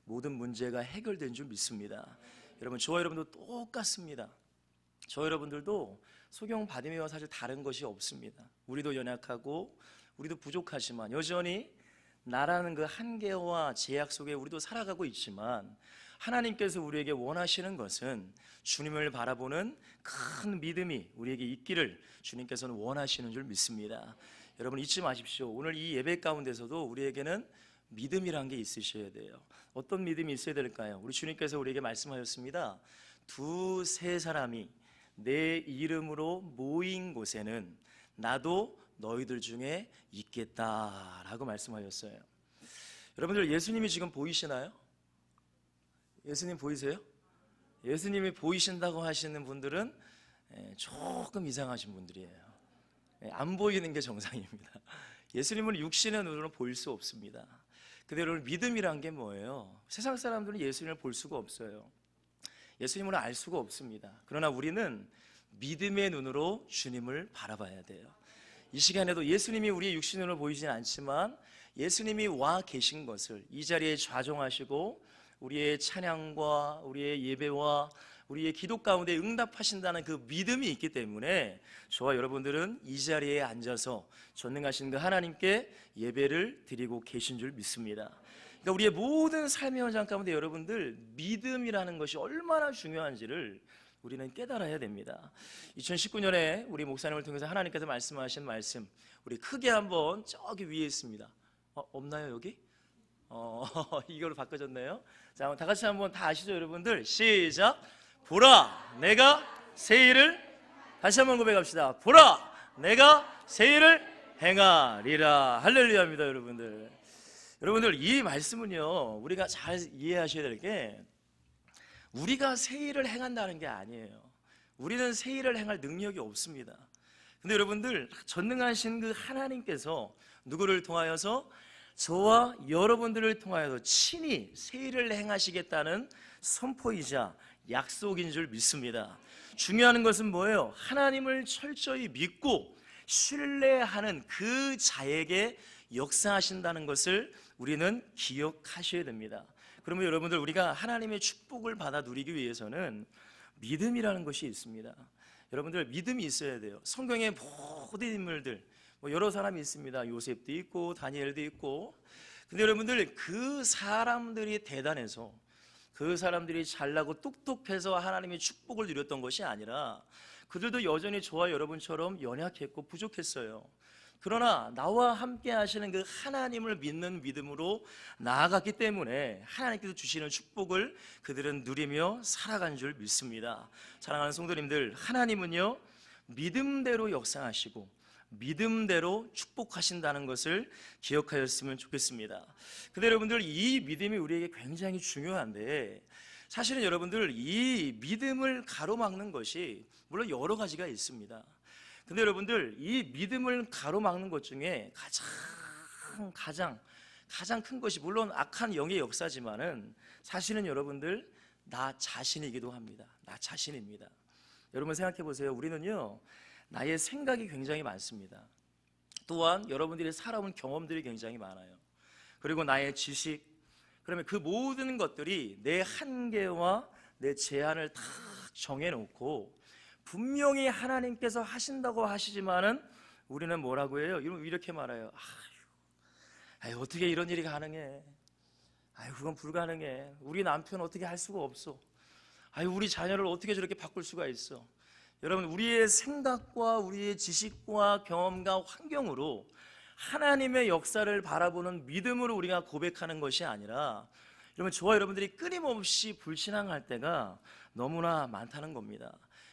모든 문제가 해결된 줄 믿습니다. 여러분, 저와 여러분도 똑같습니다. 저 여러분들도 소경 받으며 사실 다른 것이 없습니다. 우리도 연약하고 우리도 부족하지만 여전히 나라는 그 한계와 제약 속에 우리도 살아가고 있지만, 하나님께서 우리에게 원하시는 것은 주님을 바라보는 큰 믿음이 우리에게 있기를 주님께서는 원하시는 줄 믿습니다. 여러분, 잊지 마십시오. 오늘 이 예배 가운데서도 우리에게는 믿음이란 게 있으셔야 돼요. 어떤 믿음이 있어야 될까요? 우리 주님께서 우리에게 말씀하셨습니다. 두세 사람이 내 이름으로 모인 곳에는 나도 너희들 중에 있겠다라고 말씀하셨어요. 여러분들, 예수님이 지금 보이시나요? 예수님 보이세요? 예수님이 보이신다고 하시는 분들은 조금 이상하신 분들이에요. 안 보이는 게 정상입니다. 예수님은 육신의 눈으로 보일 수 없습니다. 근데 여러분, 믿음이란 게 뭐예요? 세상 사람들은 예수님을 볼 수가 없어요. 예수님을 알 수가 없습니다. 그러나 우리는 믿음의 눈으로 주님을 바라봐야 돼요. 이 시간에도 예수님이 우리의 육신의 눈으로 보이진 않지만 예수님이 와 계신 것을 이 자리에 좌정하시고 우리의 찬양과 우리의 예배와 우리의 기도 가운데 응답하신다는 그 믿음이 있기 때문에 저와 여러분들은 이 자리에 앉아서 전능하신 그 하나님께 예배를 드리고 계신 줄 믿습니다. 그러니까 우리의 모든 삶의 현장 가운데 여러분들, 믿음이라는 것이 얼마나 중요한지를 우리는 깨달아야 됩니다. 2019년에 우리 목사님을 통해서 하나님께서 말씀하신 말씀, 우리 크게 한번 저기 위에 있습니다. 없나요 여기? 이걸로 바꿔졌네요. 자, 다 같이 한번 다 아시죠 여러분들? 시작! 보라, 내가 새 일을, 다시 한번 고백합시다. 보라, 내가 새 일을 행하리라. 할렐루야입니다. 여러분들, 이 말씀은요, 우리가 잘 이해하셔야 될 게, 우리가 새 일을 행한다는 게 아니에요. 우리는 새 일을 행할 능력이 없습니다. 근데 여러분들, 전능하신 그 하나님께서 누구를 통하여서? 저와 여러분들을 통하여서 친히 새 일을 행하시겠다는 선포이자 약속인 줄 믿습니다. 중요한 것은 뭐예요? 하나님을 철저히 믿고 신뢰하는 그 자에게 역사하신다는 것을 우리는 기억하셔야 됩니다. 그러면 여러분들, 우리가 하나님의 축복을 받아 누리기 위해서는 믿음이라는 것이 있습니다. 여러분들, 믿음이 있어야 돼요. 성경의 모든 인물들, 여러 사람이 있습니다. 요셉도 있고 다니엘도 있고. 근데 여러분들, 그 사람들이 대단해서, 그 사람들이 잘나고 똑똑해서 하나님의 축복을 누렸던 것이 아니라 그들도 여전히 저와 여러분처럼 연약했고 부족했어요. 그러나 나와 함께 하시는 그 하나님을 믿는 믿음으로 나아갔기 때문에 하나님께서 주시는 축복을 그들은 누리며 살아간 줄 믿습니다. 사랑하는 성도님들, 하나님은요, 믿음대로 역사하시고 믿음대로 축복하신다는 것을 기억하였으면 좋겠습니다. 근데 여러분들, 이 믿음이 우리에게 굉장히 중요한데, 사실은 여러분들, 이 믿음을 가로막는 것이 물론 여러 가지가 있습니다. 근데 여러분들, 이 믿음을 가로막는 것 중에 가장 큰 것이 물론 악한 영의 역사지만은 사실은 여러분들, 나 자신이기도 합니다. 나 자신입니다. 여러분 생각해 보세요. 우리는요, 나의 생각이 굉장히 많습니다. 또한 여러분들이 살아온 경험들이 굉장히 많아요. 그리고 나의 지식, 그러면 그 모든 것들이 내 한계와 내 제한을 다 정해놓고 분명히 하나님께서 하신다고 하시지만은 우리는 뭐라고 해요? 이렇게 말해요. 아유, 어떻게 이런 일이 가능해? 아유, 그건 불가능해. 우리 남편 어떻게 할 수가 없어. 아유, 우리 자녀를 어떻게 저렇게 바꿀 수가 있어. 여러분, 우리의 생각과 우리의 지식과 경험과 환경으로 하나님의 역사를 바라보는 믿음으로 우리가 고백하는 것이 아니라, 여러분, 저와 여러분들이 끊임없이 불신앙할 때가 너무나 많다는 겁니다.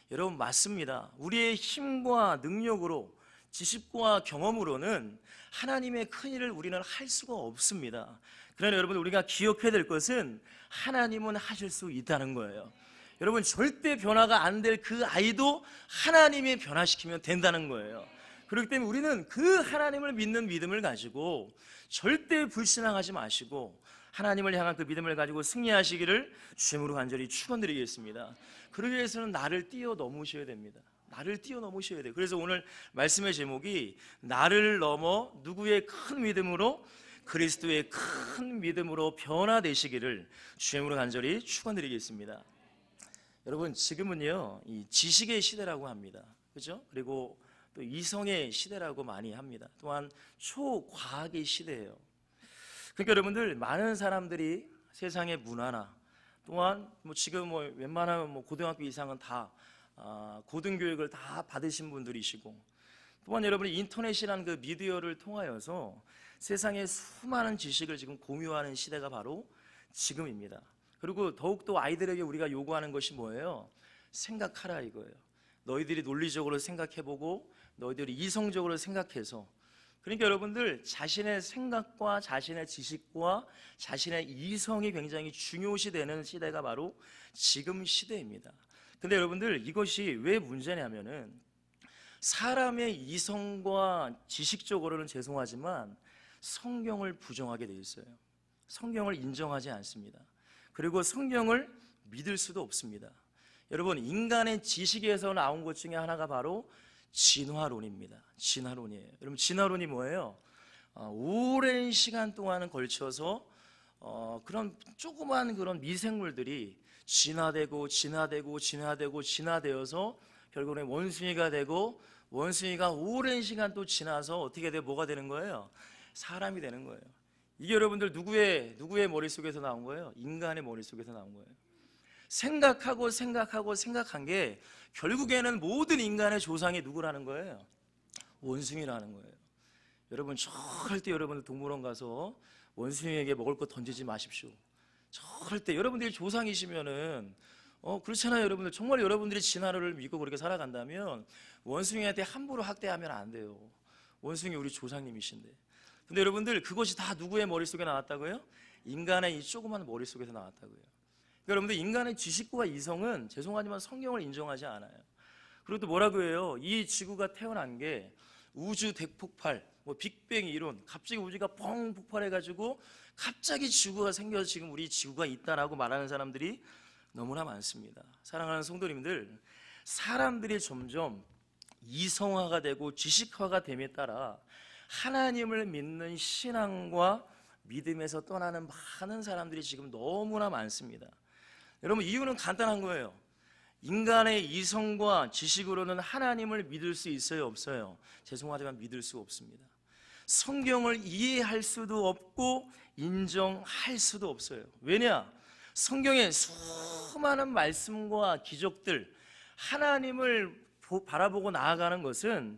여러분, 맞습니다. 우리의 힘과 능력으로, 지식과 경험으로는 하나님의 큰 일을 우리는 할 수가 없습니다. 그러나 여러분, 우리가 기억해야 될 것은 하나님은 하실 수 있다는 거예요. 여러분, 절대 변화가 안 될 그 아이도 하나님이 변화시키면 된다는 거예요. 그렇기 때문에 우리는 그 하나님을 믿는 믿음을 가지고 절대 불신앙하지 마시고 하나님을 향한 그 믿음을 가지고 승리하시기를 주님으로 간절히 축원드리겠습니다. 그러기 위해서는 나를 뛰어넘으셔야 됩니다. 나를 뛰어넘으셔야 돼요. 그래서 오늘 말씀의 제목이 나를 넘어 누구의 큰 믿음으로 그리스도의 큰 믿음으로 변화되시기를 주님으로 간절히 축원드리겠습니다. 여러분, 지금은요 이 지식의 시대라고 합니다. 그죠? 그리고 또 이성의 시대라고 많이 합니다. 또한 초과학의 시대예요. 그러니까 여러분들, 많은 사람들이 세상의 문화나 또한 지금 웬만하면 고등학교 이상은 다 고등교육을 다 받으신 분들이시고, 또한 여러분이 인터넷이라는 그 미디어를 통하여서 세상의 수많은 지식을 지금 공유하는 시대가 바로 지금입니다. 그리고 더욱더 아이들에게 우리가 요구하는 것이 뭐예요? 생각하라 이거예요. 너희들이 논리적으로 생각해보고 너희들이 이성적으로 생각해서, 그러니까 여러분들 자신의 생각과 자신의 지식과 자신의 이성이 굉장히 중요시 되는 시대가 바로 지금 시대입니다. 근데 여러분들, 이것이 왜 문제냐면은 사람의 이성과 지식적으로는 죄송하지만 성경을 부정하게 돼 있어요. 성경을 인정하지 않습니다. 그리고 성경을 믿을 수도 없습니다. 여러분, 인간의 지식에서 나온 것 중에 하나가 바로 진화론입니다. 진화론이에요. 여러분, 진화론이 뭐예요? 오랜 시간 동안 걸쳐서 그런 조그만 그런 미생물들이 진화되고 진화되어서 결국은 원숭이가 되고, 원숭이가 오랜 시간 또 지나서 어떻게 돼? 뭐가 되는 거예요? 사람이 되는 거예요. 이게 여러분들 누구의 머릿속에서 나온 거예요? 인간의 머릿속에서 나온 거예요. 생각한 게 결국에는 모든 인간의 조상이 누구라는 거예요? 원숭이라는 거예요. 여러분, 절대 여러분들 동물원 가서 원숭이에게 먹을 거 던지지 마십시오. 절대. 여러분들이 조상이시면은 그렇잖아요. 여러분들 정말 여러분들이 진화를 믿고 그렇게 살아간다면 원숭이한테 함부로 학대하면 안 돼요. 원숭이 우리 조상님이신데. 근데 여러분들, 그것이 다 누구의 머릿속에 나왔다고요? 인간의 이 조그만 머릿속에서 나왔다고요. 그러니까 여러분들, 인간의 지식과 이성은 죄송하지만 성경을 인정하지 않아요. 그리고 또 뭐라고 해요? 이 지구가 태어난 게 우주 대폭발, 빅뱅 이론, 갑자기 우주가 뻥 폭발해가지고 갑자기 지구가 생겨서 지금 우리 지구가 있다라고 말하는 사람들이 너무나 많습니다. 사랑하는 성도님들, 사람들이 점점 이성화가 되고 지식화가 됨에 따라 하나님을 믿는 신앙과 믿음에서 떠나는 많은 사람들이 지금 너무나 많습니다. 여러분, 이유는 간단한 거예요. 인간의 이성과 지식으로는 하나님을 믿을 수 있어요, 없어요? 죄송하지만 믿을 수 없습니다. 성경을 이해할 수도 없고 인정할 수도 없어요. 왜냐? 성경의 수많은 말씀과 기적들, 하나님을 바라보고 나아가는 것은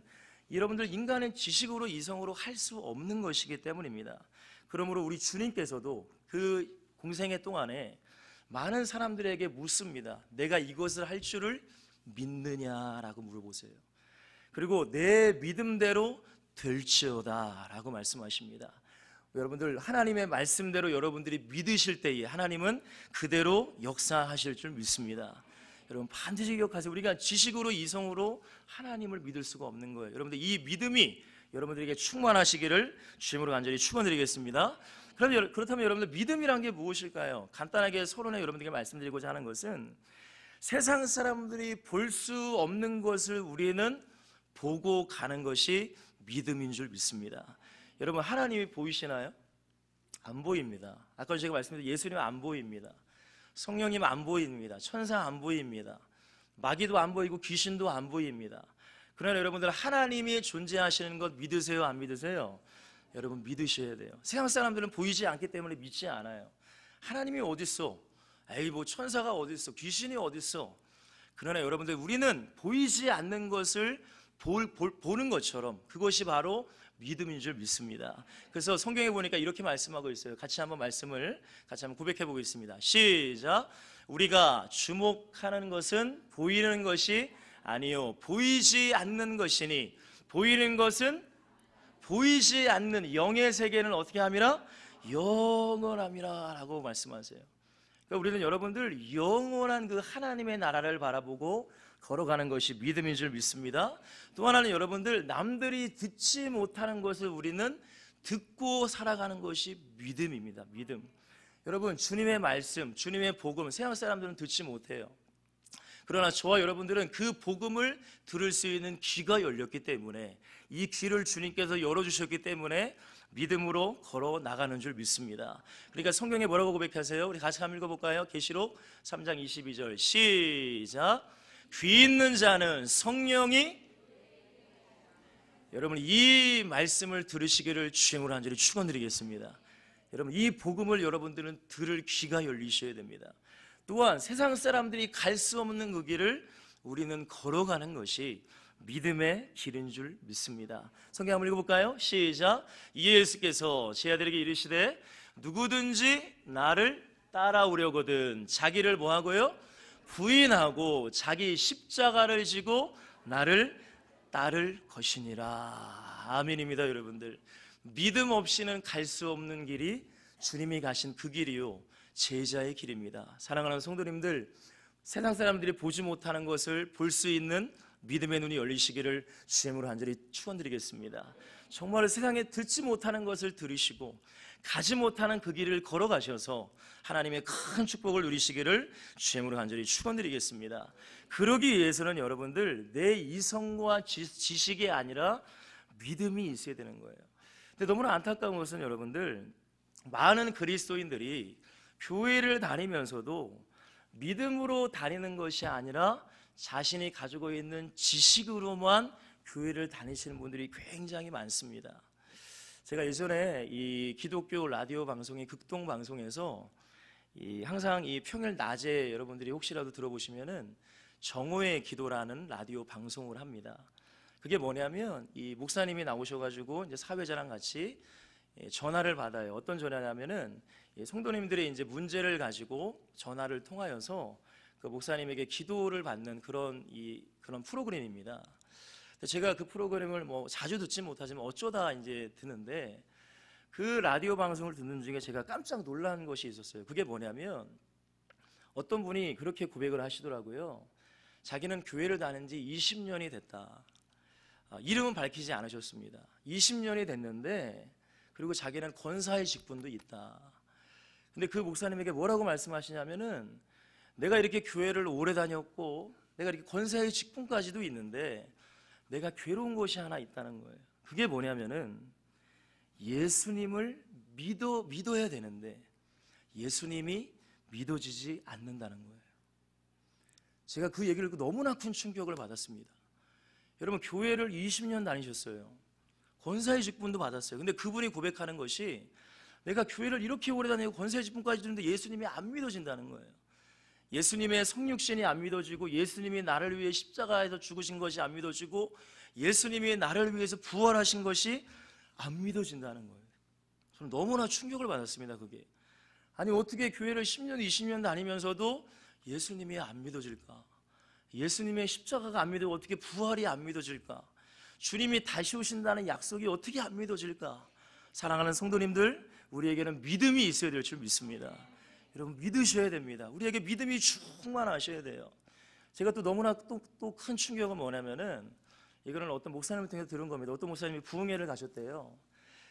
여러분들 인간의 지식으로 이성으로 할 수 없는 것이기 때문입니다. 그러므로 우리 주님께서도 그 공생애 동안에 많은 사람들에게 묻습니다. 내가 이것을 할 줄을 믿느냐라고 물어보세요. 그리고 내 믿음대로 될지어다 라고 말씀하십니다. 여러분들, 하나님의 말씀대로 여러분들이 믿으실 때에 하나님은 그대로 역사하실 줄 믿습니다. 여러분, 반드시 기억하세요. 우리가 지식으로 이성으로 하나님을 믿을 수가 없는 거예요. 여러분들, 이 믿음이 여러분들에게 충만하시기를 주님으로 간절히 축원드리겠습니다. 그렇다면 여러분들, 믿음이란 게 무엇일까요? 간단하게 서론에 여러분들에게 말씀드리고자 하는 것은, 세상 사람들이 볼 수 없는 것을 우리는 보고 가는 것이 믿음인 줄 믿습니다. 여러분, 하나님이 보이시나요? 안 보입니다. 아까 제가 말씀드린 예수님 안 보입니다. 성령님 안 보입니다. 천사 안 보입니다. 마귀도 안 보이고 귀신도 안 보입니다. 그러나 여러분들, 하나님이 존재하시는 것 믿으세요, 안 믿으세요? 여러분, 믿으셔야 돼요. 세상 사람들은 보이지 않기 때문에 믿지 않아요. 하나님이 어딨어? 에이, 천사가 어딨어? 귀신이 어딨어? 그러나 여러분들, 우리는 보이지 않는 것을 보는 것처럼 그것이 바로 믿음인 줄 믿습니다. 그래서 성경에 보니까 이렇게 말씀하고 있어요. 같이 한번 고백해 보겠습니다. 시작. 우리가 주목하는 것은 보이는 것이 아니요 보이지 않는 것이니, 보이는 것은 보이지 않는 영의 세계는 어떻게 함이라? 영원함이라 라고 말씀하세요. 그러니까 우리는 여러분들, 영원한 그 하나님의 나라를 바라보고 걸어가는 것이 믿음인 줄 믿습니다. 또 하나는 여러분들, 남들이 듣지 못하는 것을 우리는 듣고 살아가는 것이 믿음입니다. 믿음. 여러분, 주님의 말씀, 주님의 복음, 세상 사람들은 듣지 못해요. 그러나 저와 여러분들은 그 복음을 들을 수 있는 귀가 열렸기 때문에, 이 귀를 주님께서 열어주셨기 때문에 믿음으로 걸어 나가는 줄 믿습니다. 그러니까 성경에 뭐라고 고백하세요? 우리 같이 한번 읽어볼까요? 계시록 3장 22절 시작. 귀 있는 자는 성령이, 여러분 이 말씀을 들으시기를 주의 이름으로 간절히 축원드리겠습니다. 여러분 이 복음을 여러분들은 들을 귀가 열리셔야 됩니다. 또한 세상 사람들이 갈 수 없는 그 길을 우리는 걸어가는 것이 믿음의 길인 줄 믿습니다. 성경 한번 읽어볼까요? 시작. 예수께서 제 아들에게 이르시되 누구든지 나를 따라오려거든 자기를 뭐하고요? 부인하고 자기 십자가를 지고 나를 따를 것이니라. 아멘입니다. 여러분들 믿음 없이는 갈 수 없는 길이 주님이 가신 그 길이요 제자의 길입니다. 사랑하는 성도님들, 세상 사람들이 보지 못하는 것을 볼 수 있는 믿음의 눈이 열리시기를 주님으로 간절히 축원드리겠습니다. 정말 세상에 듣지 못하는 것을 들으시고 가지 못하는 그 길을 걸어가셔서 하나님의 큰 축복을 누리시기를 주님으로 간절히 축원드리겠습니다. 그러기 위해서는 여러분들 내 이성과 지식이 아니라 믿음이 있어야 되는 거예요. 근데 너무나 안타까운 것은 여러분들 많은 그리스도인들이 교회를 다니면서도 믿음으로 다니는 것이 아니라 자신이 가지고 있는 지식으로만 교회를 다니시는 분들이 굉장히 많습니다. 제가 예전에 이 기독교 라디오 방송이 극동 방송에서 항상 이 평일 낮에 여러분들이 혹시라도 들어보시면은 정오의 기도라는 라디오 방송을 합니다. 그게 뭐냐면 이 목사님이 나오셔가지고 이제 사회자랑 같이 전화를 받아요. 어떤 전화냐면은 성도님들의 이제 문제를 가지고 전화를 통하여서 그 목사님에게 기도를 받는 그런 프로그램입니다. 제가 그 프로그램을 뭐 자주 듣지 못하지만 어쩌다 이제 듣는데 그 라디오 방송을 듣는 중에 제가 깜짝 놀란 것이 있었어요. 그게 뭐냐면 어떤 분이 그렇게 고백을 하시더라고요. 자기는 교회를 다닌 지 20년이 됐다. 이름은 밝히지 않으셨습니다. 20년이 됐는데 그리고 자기는 권사의 직분도 있다. 근데 그 목사님에게 뭐라고 말씀하시냐면은 내가 이렇게 교회를 오래 다녔고 내가 이렇게 권사의 직분까지도 있는데 내가 괴로운 것이 하나 있다는 거예요. 그게 뭐냐면은 예수님을 믿어야 되는데 예수님이 믿어지지 않는다는 거예요. 제가 그 얘기를 듣고 너무나 큰 충격을 받았습니다. 여러분 교회를 20년 다니셨어요. 권사의 직분도 받았어요. 근데 그분이 고백하는 것이 내가 교회를 이렇게 오래 다니고 권사의 직분까지 듣는데 예수님이 안 믿어진다는 거예요. 예수님의 성육신이 안 믿어지고 예수님이 나를 위해 십자가에서 죽으신 것이 안 믿어지고 예수님이 나를 위해서 부활하신 것이 안 믿어진다는 거예요. 저는 너무나 충격을 받았습니다. 그게 아니 어떻게 교회를 10년 20년 다니면서도 예수님이 안 믿어질까? 예수님의 십자가가 안 믿어지고 어떻게 부활이 안 믿어질까? 주님이 다시 오신다는 약속이 어떻게 안 믿어질까? 사랑하는 성도님들, 우리에게는 믿음이 있어야 될 줄 믿습니다. 여러분 믿으셔야 됩니다. 우리에게 믿음이 충만하셔야 돼요. 제가 또 너무나 또 큰 충격은 뭐냐면은 이거는 어떤 목사님을 통해서 들은 겁니다. 어떤 목사님이 부흥회를 가셨대요.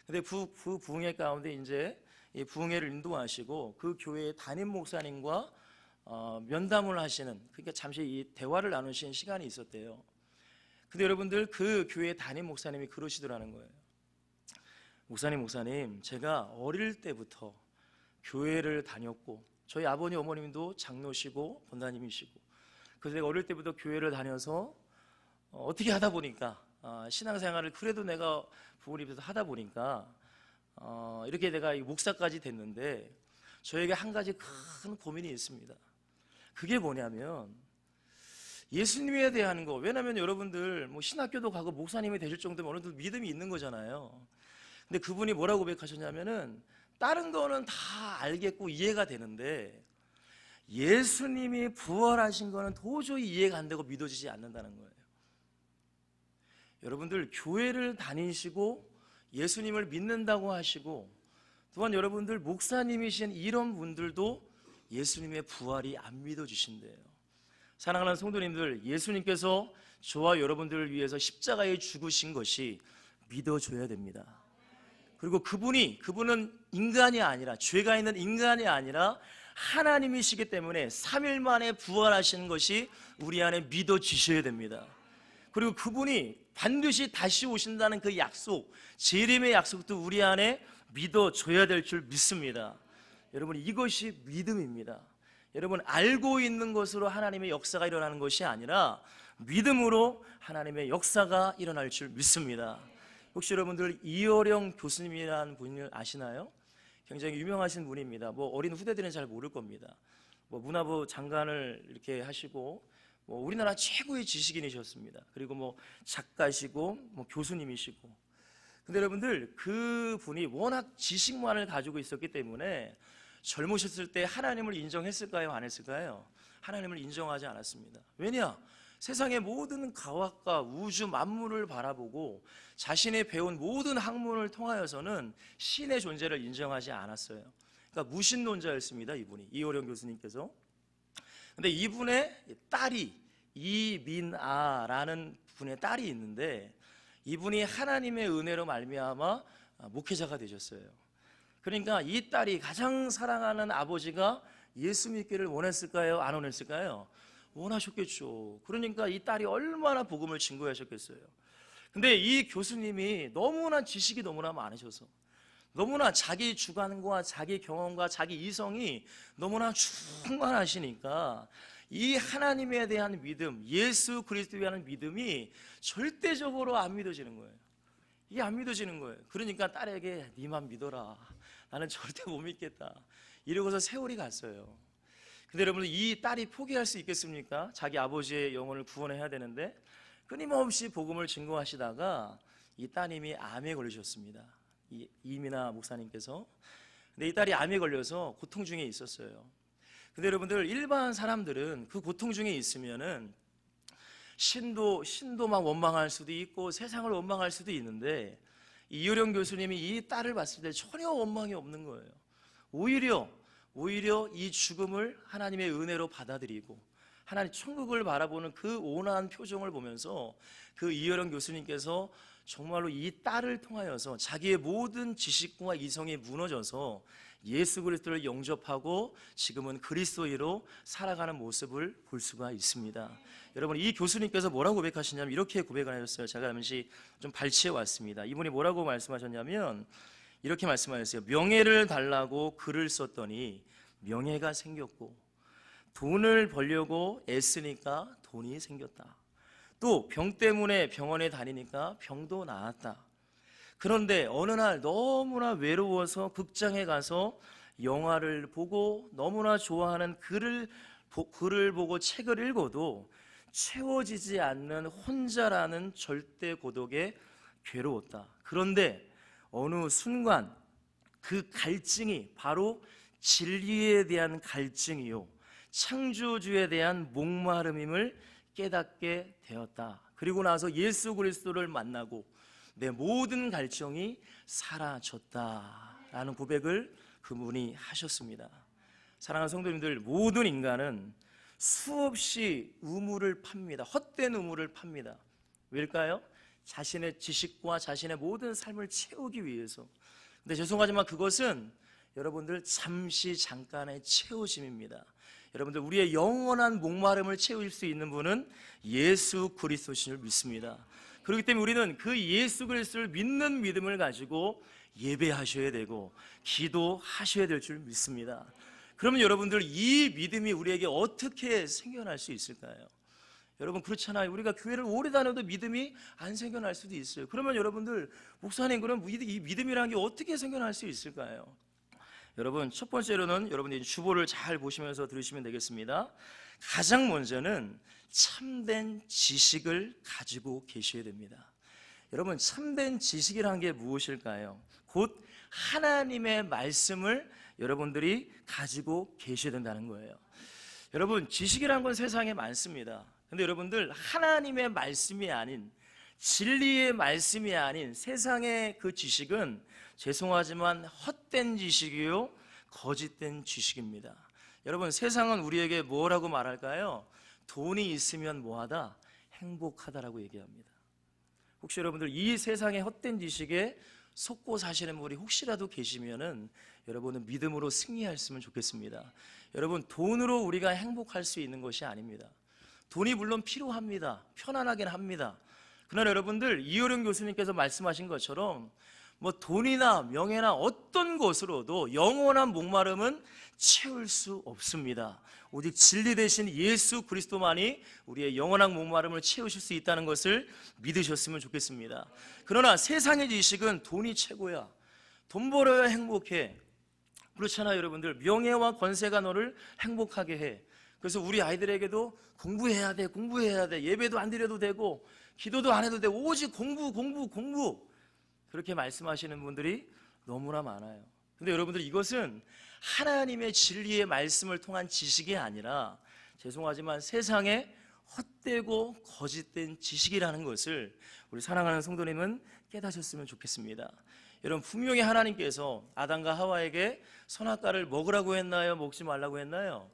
근데 부흥회 가운데 이제 이 부흥회를 인도하시고 그 교회의 담임 목사님과 면담을 하시는, 그러니까 잠시 이 대화를 나누시는 시간이 있었대요. 근데 여러분들 그 교회 담임 목사님이 그러시더라는 거예요. 목사님, 제가 어릴 때부터 교회를 다녔고 저희 아버님 어머님도 장로시고 본다님이시고 그래서 내가 어릴 때부터 교회를 다녀서 어떻게 하다 보니까 신앙생활을 그래도 내가 부모님 입에서 하다 보니까 이렇게 내가 목사까지 됐는데 저에게 한 가지 큰 고민이 있습니다. 그게 뭐냐면 예수님에 대한 거. 왜냐하면 여러분들 뭐 신학교도 가고 목사님이 되실 정도면 어느 정도 믿음이 있는 거잖아요. 근데 그분이 뭐라고 고백하셨냐면은 다른 거는 다 알겠고 이해가 되는데 예수님이 부활하신 거는 도저히 이해가 안 되고 믿어지지 않는다는 거예요. 여러분들 교회를 다니시고 예수님을 믿는다고 하시고 또한 여러분들 목사님이신 이런 분들도 예수님의 부활이 안 믿어지신대요. 사랑하는 성도님들, 예수님께서 저와 여러분들을 위해서 십자가에 죽으신 것이 믿어줘야 됩니다. 그리고 그분은 인간이 아니라, 죄가 있는 인간이 아니라 하나님이시기 때문에 3일 만에 부활하시는 것이 우리 안에 믿어지셔야 됩니다. 그리고 그분이 반드시 다시 오신다는 그 약속, 재림의 약속도 우리 안에 믿어줘야 될 줄 믿습니다. 여러분, 이것이 믿음입니다. 여러분, 알고 있는 것으로 하나님의 역사가 일어나는 것이 아니라 믿음으로 하나님의 역사가 일어날 줄 믿습니다. 혹시 여러분들 이어령 교수님이라는 분을 아시나요? 굉장히 유명하신 분입니다. 어린 후대들은 잘 모를 겁니다. 문화부 장관을 이렇게 하시고 우리나라 최고의 지식인이셨습니다. 그리고 작가시고 교수님이시고. 근데 여러분들, 그 분이 워낙 지식만을 가지고 있었기 때문에 젊으셨을 때 하나님을 인정했을까요? 안 했을까요? 하나님을 인정하지 않았습니다. 왜냐? 세상의 모든 과학과 우주 만물을 바라보고 자신이 배운 모든 학문을 통하여서는 신의 존재를 인정하지 않았어요. 그러니까 무신론자였습니다, 이분이. 이어령 교수님께서. 근데 이분의 딸이 이민아라는 분의 딸이 있는데, 이분이 하나님의 은혜로 말미암아 목회자가 되셨어요. 그러니까 이 딸이 가장 사랑하는 아버지가 예수 믿기를 원했을까요? 안 원했을까요? 원하셨겠죠. 그러니까 이 딸이 얼마나 복음을 증거하셨겠어요. 근데 이 교수님이 너무나 지식이 너무나 많으셔서, 너무나 자기 주관과 자기 경험과 자기 이성이 너무나 충만하시니까 이 하나님에 대한 믿음, 예수 그리스도에 대한 믿음이 절대적으로 안 믿어지는 거예요. 이게 안 믿어지는 거예요. 그러니까 딸에게 니만 믿어라, 나는 절대 못 믿겠다, 이러고서 세월이 갔어요. 근데 여러분, 이 딸이 포기할 수 있겠습니까? 자기 아버지의 영혼을 구원해야 되는데 끊임없이 복음을 증거하시다가 이 따님이 암에 걸리셨습니다. 이민아 목사님께서. 근데 이 딸이 암에 걸려서 고통 중에 있었어요. 근데 여러분들, 일반 사람들은 그 고통 중에 있으면은 신도만 원망할 수도 있고 세상을 원망할 수도 있는데, 이효령 교수님이 이 딸을 봤을 때 전혀 원망이 없는 거예요. 오히려 이 죽음을 하나님의 은혜로 받아들이고 하나님 천국을 바라보는 그 온화한 표정을 보면서 그 이효령 교수님께서 정말로 이 딸을 통하여서 자기의 모든 지식과 이성이 무너져서 예수 그리스도를 영접하고 지금은 그리스도인으로 살아가는 모습을 볼 수가 있습니다. 여러분, 이 교수님께서 뭐라고 고백하시냐면 이렇게 고백을 하셨어요. 제가 잠시 좀 발췌해 왔습니다. 이분이 뭐라고 말씀하셨냐면 이렇게 말씀하셨어요. 명예를 달라고 글을 썼더니 명예가 생겼고, 돈을 벌려고 애쓰니까 돈이 생겼다. 또 병 때문에 병원에 다니니까 병도 나았다. 그런데 어느 날 너무나 외로워서 극장에 가서 영화를 보고 너무나 좋아하는 글을 보고 책을 읽어도 채워지지 않는 혼자라는 절대 고독에 괴로웠다. 그런데 어느 순간 그 갈증이 바로 진리에 대한 갈증이요, 창조주에 대한 목마름임을 깨닫게 되었다. 그리고 나서 예수 그리스도를 만나고 내 모든 갈증이 사라졌다라는 고백을 그분이 하셨습니다. 사랑하는 성도님들, 모든 인간은 수없이 의무를 팝니다. 헛된 의무를 팝니다. 왜일까요? 자신의 지식과 자신의 모든 삶을 채우기 위해서. 근데 죄송하지만 그것은 여러분들 잠깐의 채우심입니다. 여러분들, 우리의 영원한 목마름을 채울 수 있는 분은 예수 그리스도신 줄 믿습니다. 그렇기 때문에 우리는 그 예수 그리스도를 믿는 믿음을 가지고 예배하셔야 되고 기도하셔야 될 줄 믿습니다. 그러면 여러분들, 이 믿음이 우리에게 어떻게 생겨날 수 있을까요? 여러분, 그렇잖아요. 우리가 교회를 오래 다녀도 믿음이 안 생겨날 수도 있어요. 그러면 여러분들, 목사님, 그럼 이 믿음이라는 게 어떻게 생겨날 수 있을까요? 여러분, 첫 번째로는 여러분이 주보를 잘 보시면서 들으시면 되겠습니다. 가장 먼저는 참된 지식을 가지고 계셔야 됩니다. 여러분, 참된 지식이라는 게 무엇일까요? 곧 하나님의 말씀을 여러분들이 가지고 계셔야 된다는 거예요. 여러분, 지식이라는 건 세상에 많습니다. 근데 여러분들, 하나님의 말씀이 아닌, 진리의 말씀이 아닌 세상의 그 지식은 죄송하지만 헛된 지식이요, 거짓된 지식입니다. 여러분, 세상은 우리에게 뭐라고 말할까요? 돈이 있으면 뭐하다? 행복하다라고 얘기합니다. 혹시 여러분들, 이 세상의 헛된 지식에 속고 사시는 분이 혹시라도 계시면은 여러분은 믿음으로 승리하셨으면 좋겠습니다. 여러분, 돈으로 우리가 행복할 수 있는 것이 아닙니다. 돈이 물론 필요합니다. 편안하긴 합니다. 그러나 여러분들 이효령 교수님께서 말씀하신 것처럼 뭐 돈이나 명예나 어떤 것으로도 영원한 목마름은 채울 수 없습니다. 오직 진리 대신 예수 그리스도만이 우리의 영원한 목마름을 채우실 수 있다는 것을 믿으셨으면 좋겠습니다. 그러나 세상의 지식은 돈이 최고야, 돈 벌어야 행복해, 그렇잖아요 여러분들. 명예와 권세가 너를 행복하게 해. 그래서 우리 아이들에게도 공부해야 돼, 공부해야 돼, 예배도 안 드려도 되고 기도도 안 해도 돼, 오직 공부 공부 공부, 그렇게 말씀하시는 분들이 너무나 많아요. 근데 여러분들, 이것은 하나님의 진리의 말씀을 통한 지식이 아니라 죄송하지만 세상에 헛되고 거짓된 지식이라는 것을 우리 사랑하는 성도님은 깨닫으셨으면 좋겠습니다. 여러분, 분명히 하나님께서 아담과 하와에게 선악과를 먹으라고 했나요? 먹지 말라고 했나요?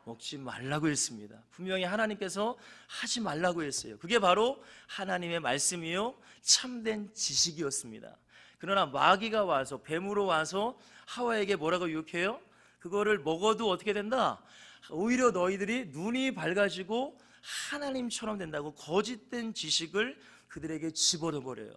먹지 말라고 했습니다. 분명히 하나님께서 하지 말라고 했어요. 그게 바로 하나님의 말씀이요 참된 지식이었습니다. 그러나 마귀가 와서, 뱀으로 와서 하와에게 뭐라고 유혹해요? 그거를 먹어도 어떻게 된다? 오히려 너희들이 눈이 밝아지고 하나님처럼 된다고 거짓된 지식을 그들에게 집어넣어 버려요.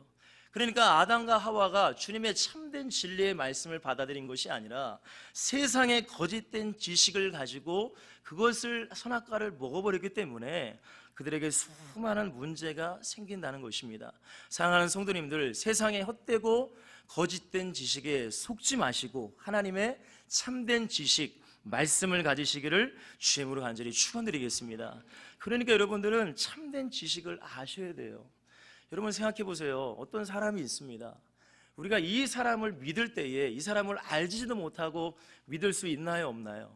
그러니까 아담과 하와가 주님의 참된 진리의 말씀을 받아들인 것이 아니라 세상의 거짓된 지식을 가지고 그것을, 선악과를 먹어버렸기 때문에 그들에게 수많은 문제가 생긴다는 것입니다. 사랑하는 성도님들, 세상의 헛되고 거짓된 지식에 속지 마시고 하나님의 참된 지식, 말씀을 가지시기를 주님으로 간절히 축원드리겠습니다. 그러니까 여러분들은 참된 지식을 아셔야 돼요. 여러분 생각해 보세요. 어떤 사람이 있습니다. 우리가 이 사람을 믿을 때에 이 사람을 알지도 못하고 믿을 수 있나요, 없나요?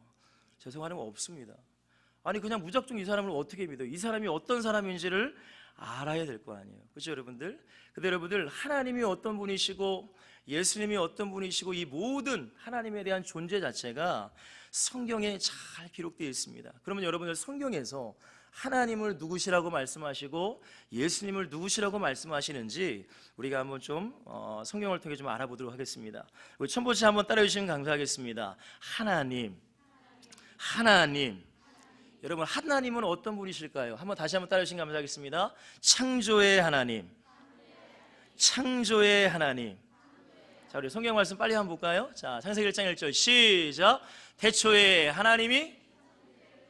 죄송하지만 없습니다. 아니 그냥 무작정 이 사람을 어떻게 믿어요? 이 사람이 어떤 사람인지를 알아야 될 거 아니에요. 그렇죠 여러분들? 근데 여러분들, 하나님이 어떤 분이시고 예수님이 어떤 분이시고 이 모든 하나님에 대한 존재 자체가 성경에 잘 기록되어 있습니다. 그러면 여러분들, 성경에서 하나님을 누구시라고 말씀하시고 예수님을 누구시라고 말씀하시는지 우리가 한번 좀 성경을 통해 좀 알아보도록 하겠습니다. 우리 첨보시 한번 따라해 주시면 감사하겠습니다. 하나님, 하나님. 여러분, 하나님은 어떤 분이실까요? 한번 다시 한번 따라해 주시면 감사하겠습니다. 창조의 하나님, 창조의 하나님. 자, 우리 성경 말씀 빨리 한번 볼까요? 자, 창세기 1장 1절 시작. 태초에 하나님이,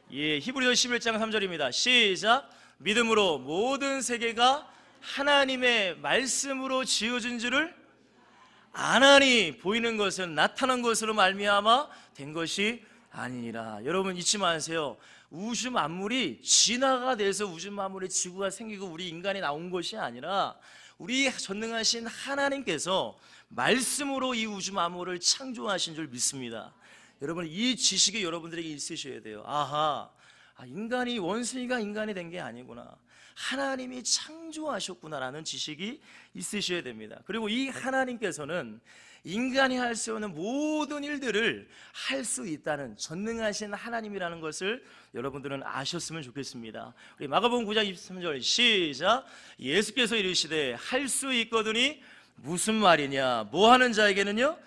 히브리서 11장 3절입니다. 시작. 믿음으로 모든 세계가 하나님의 말씀으로 지어진 줄을 아나니 보이는 것은 나타난 것으로 말미암아 된 것이 아니니라. 여러분 잊지 마세요. 우주 만물이 진화가 돼서 우주 만물의 지구가 생기고 우리 인간이 나온 것이 아니라 우리 전능하신 하나님께서 말씀으로 이 우주 만물을 창조하신 줄 믿습니다. 여러분, 이 지식이 여러분들에게 있으셔야 돼요. 아하, 인간이, 원숭이가 인간이 된 게 아니구나, 하나님이 창조하셨구나라는 지식이 있으셔야 됩니다. 그리고 이 하나님께서는 인간이 할 수 없는 모든 일들을 할 수 있다는 전능하신 하나님이라는 것을 여러분들은 아셨으면 좋겠습니다. 우리 마가복음 9장 23절 시작. 예수께서 이르시되 할 수 있거든이 무슨 말이냐, 뭐 하는 자에게는요,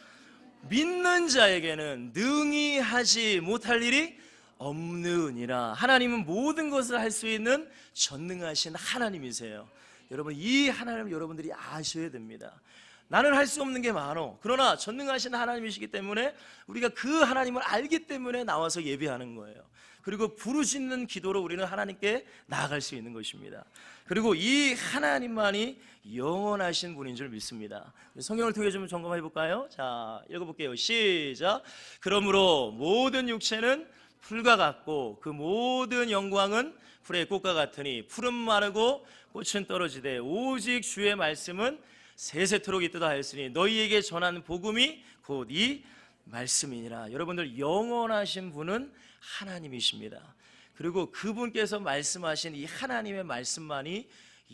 믿는 자에게는 능히 하지 못할 일이 없느니라. 하나님은 모든 것을 할 수 있는 전능하신 하나님이세요. 여러분, 이 하나님을 여러분들이 아셔야 됩니다. 나는 할 수 없는 게 많어. 그러나 전능하신 하나님이시기 때문에 우리가 그 하나님을 알기 때문에 나와서 예배하는 거예요. 그리고 부르짖는 기도로 우리는 하나님께 나아갈 수 있는 것입니다. 그리고 이 하나님만이 영원하신 분인 줄 믿습니다. 성경을 통해 좀 점검해 볼까요? 자, 읽어볼게요. 시작. 그러므로 모든 육체는 풀과 같고 그 모든 영광은 풀의 꽃과 같으니 풀은 마르고 꽃은 떨어지되 오직 주의 말씀은 세세토록 있도다 하였으니 너희에게 전한 복음이 곧 이 말씀이니라. 여러분들, 영원하신 분은 하나님이십니다. 그리고 그분께서 말씀하신 이 하나님의 말씀만이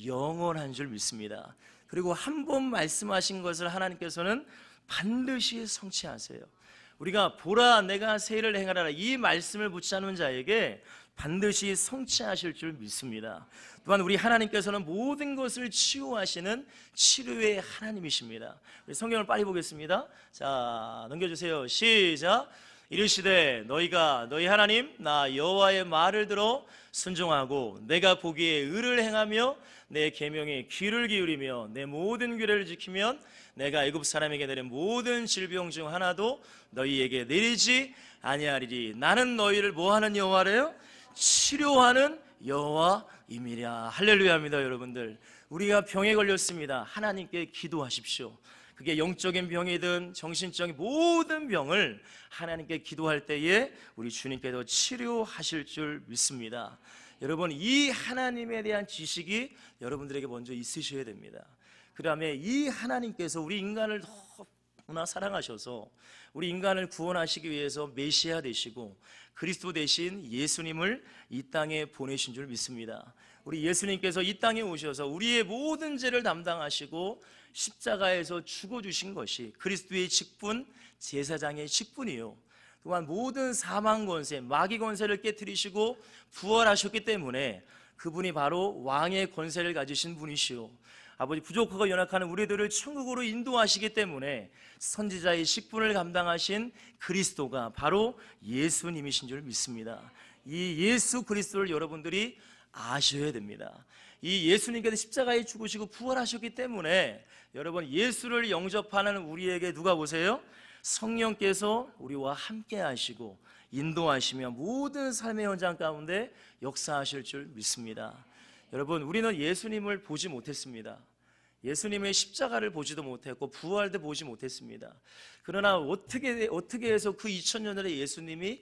영원한 줄 믿습니다. 그리고 한 번 말씀하신 것을 하나님께서는 반드시 성취하세요. 우리가 보라 내가 새 일을 행하라, 이 말씀을 붙잡는 자에게 반드시 성취하실 줄 믿습니다. 또한 우리 하나님께서는 모든 것을 치유하시는 치료의 하나님이십니다. 우리 성경을 빨리 보겠습니다. 자, 넘겨주세요. 시작. 이르시되 너희가 너희 하나님 나 여호와의 말을 들어 순종하고 내가 보기에 의를 행하며 내 계명에 귀를 기울이며 내 모든 규례를 지키면 내가 애굽 사람에게 내린 모든 질병 중 하나도 너희에게 내리지 아니하리리. 나는 너희를 뭐하는 여호와래요? 치료하는 여호와임이랴. 할렐루야입니다. 여러분들, 우리가 병에 걸렸습니다. 하나님께 기도하십시오. 그게 영적인 병이든 정신적인 모든 병을 하나님께 기도할 때에 우리 주님께서 치료하실 줄 믿습니다. 여러분, 이 하나님에 대한 지식이 여러분들에게 먼저 있으셔야 됩니다. 그 다음에 이 하나님께서 우리 인간을 너무나 사랑하셔서 우리 인간을 구원하시기 위해서 메시아 되시고 그리스도 대신 예수님을 이 땅에 보내신 줄 믿습니다. 우리 예수님께서 이 땅에 오셔서 우리의 모든 죄를 담당하시고 십자가에서 죽어주신 것이 그리스도의 직분, 제사장의 직분이요, 또한 모든 사망 권세, 마귀 권세를 깨뜨리시고 부활하셨기 때문에 그분이 바로 왕의 권세를 가지신 분이시오. 아버지, 부족하고 연약한 우리들을 천국으로 인도하시기 때문에 선지자의 직분을 감당하신 그리스도가 바로 예수님이신 줄 믿습니다. 이 예수 그리스도를 여러분들이 아셔야 됩니다. 이 예수님께서 십자가에 죽으시고 부활하셨기 때문에 여러분, 예수를 영접하는 우리에게 누가 보세요? 성령께서 우리와 함께 하시고 인도하시며 모든 삶의 현장 가운데 역사하실 줄 믿습니다. 여러분, 우리는 예수님을 보지 못했습니다. 예수님의 십자가를 보지도 못했고 부활도 보지 못했습니다. 그러나 어떻게 해서 그 2000년 전에 예수님이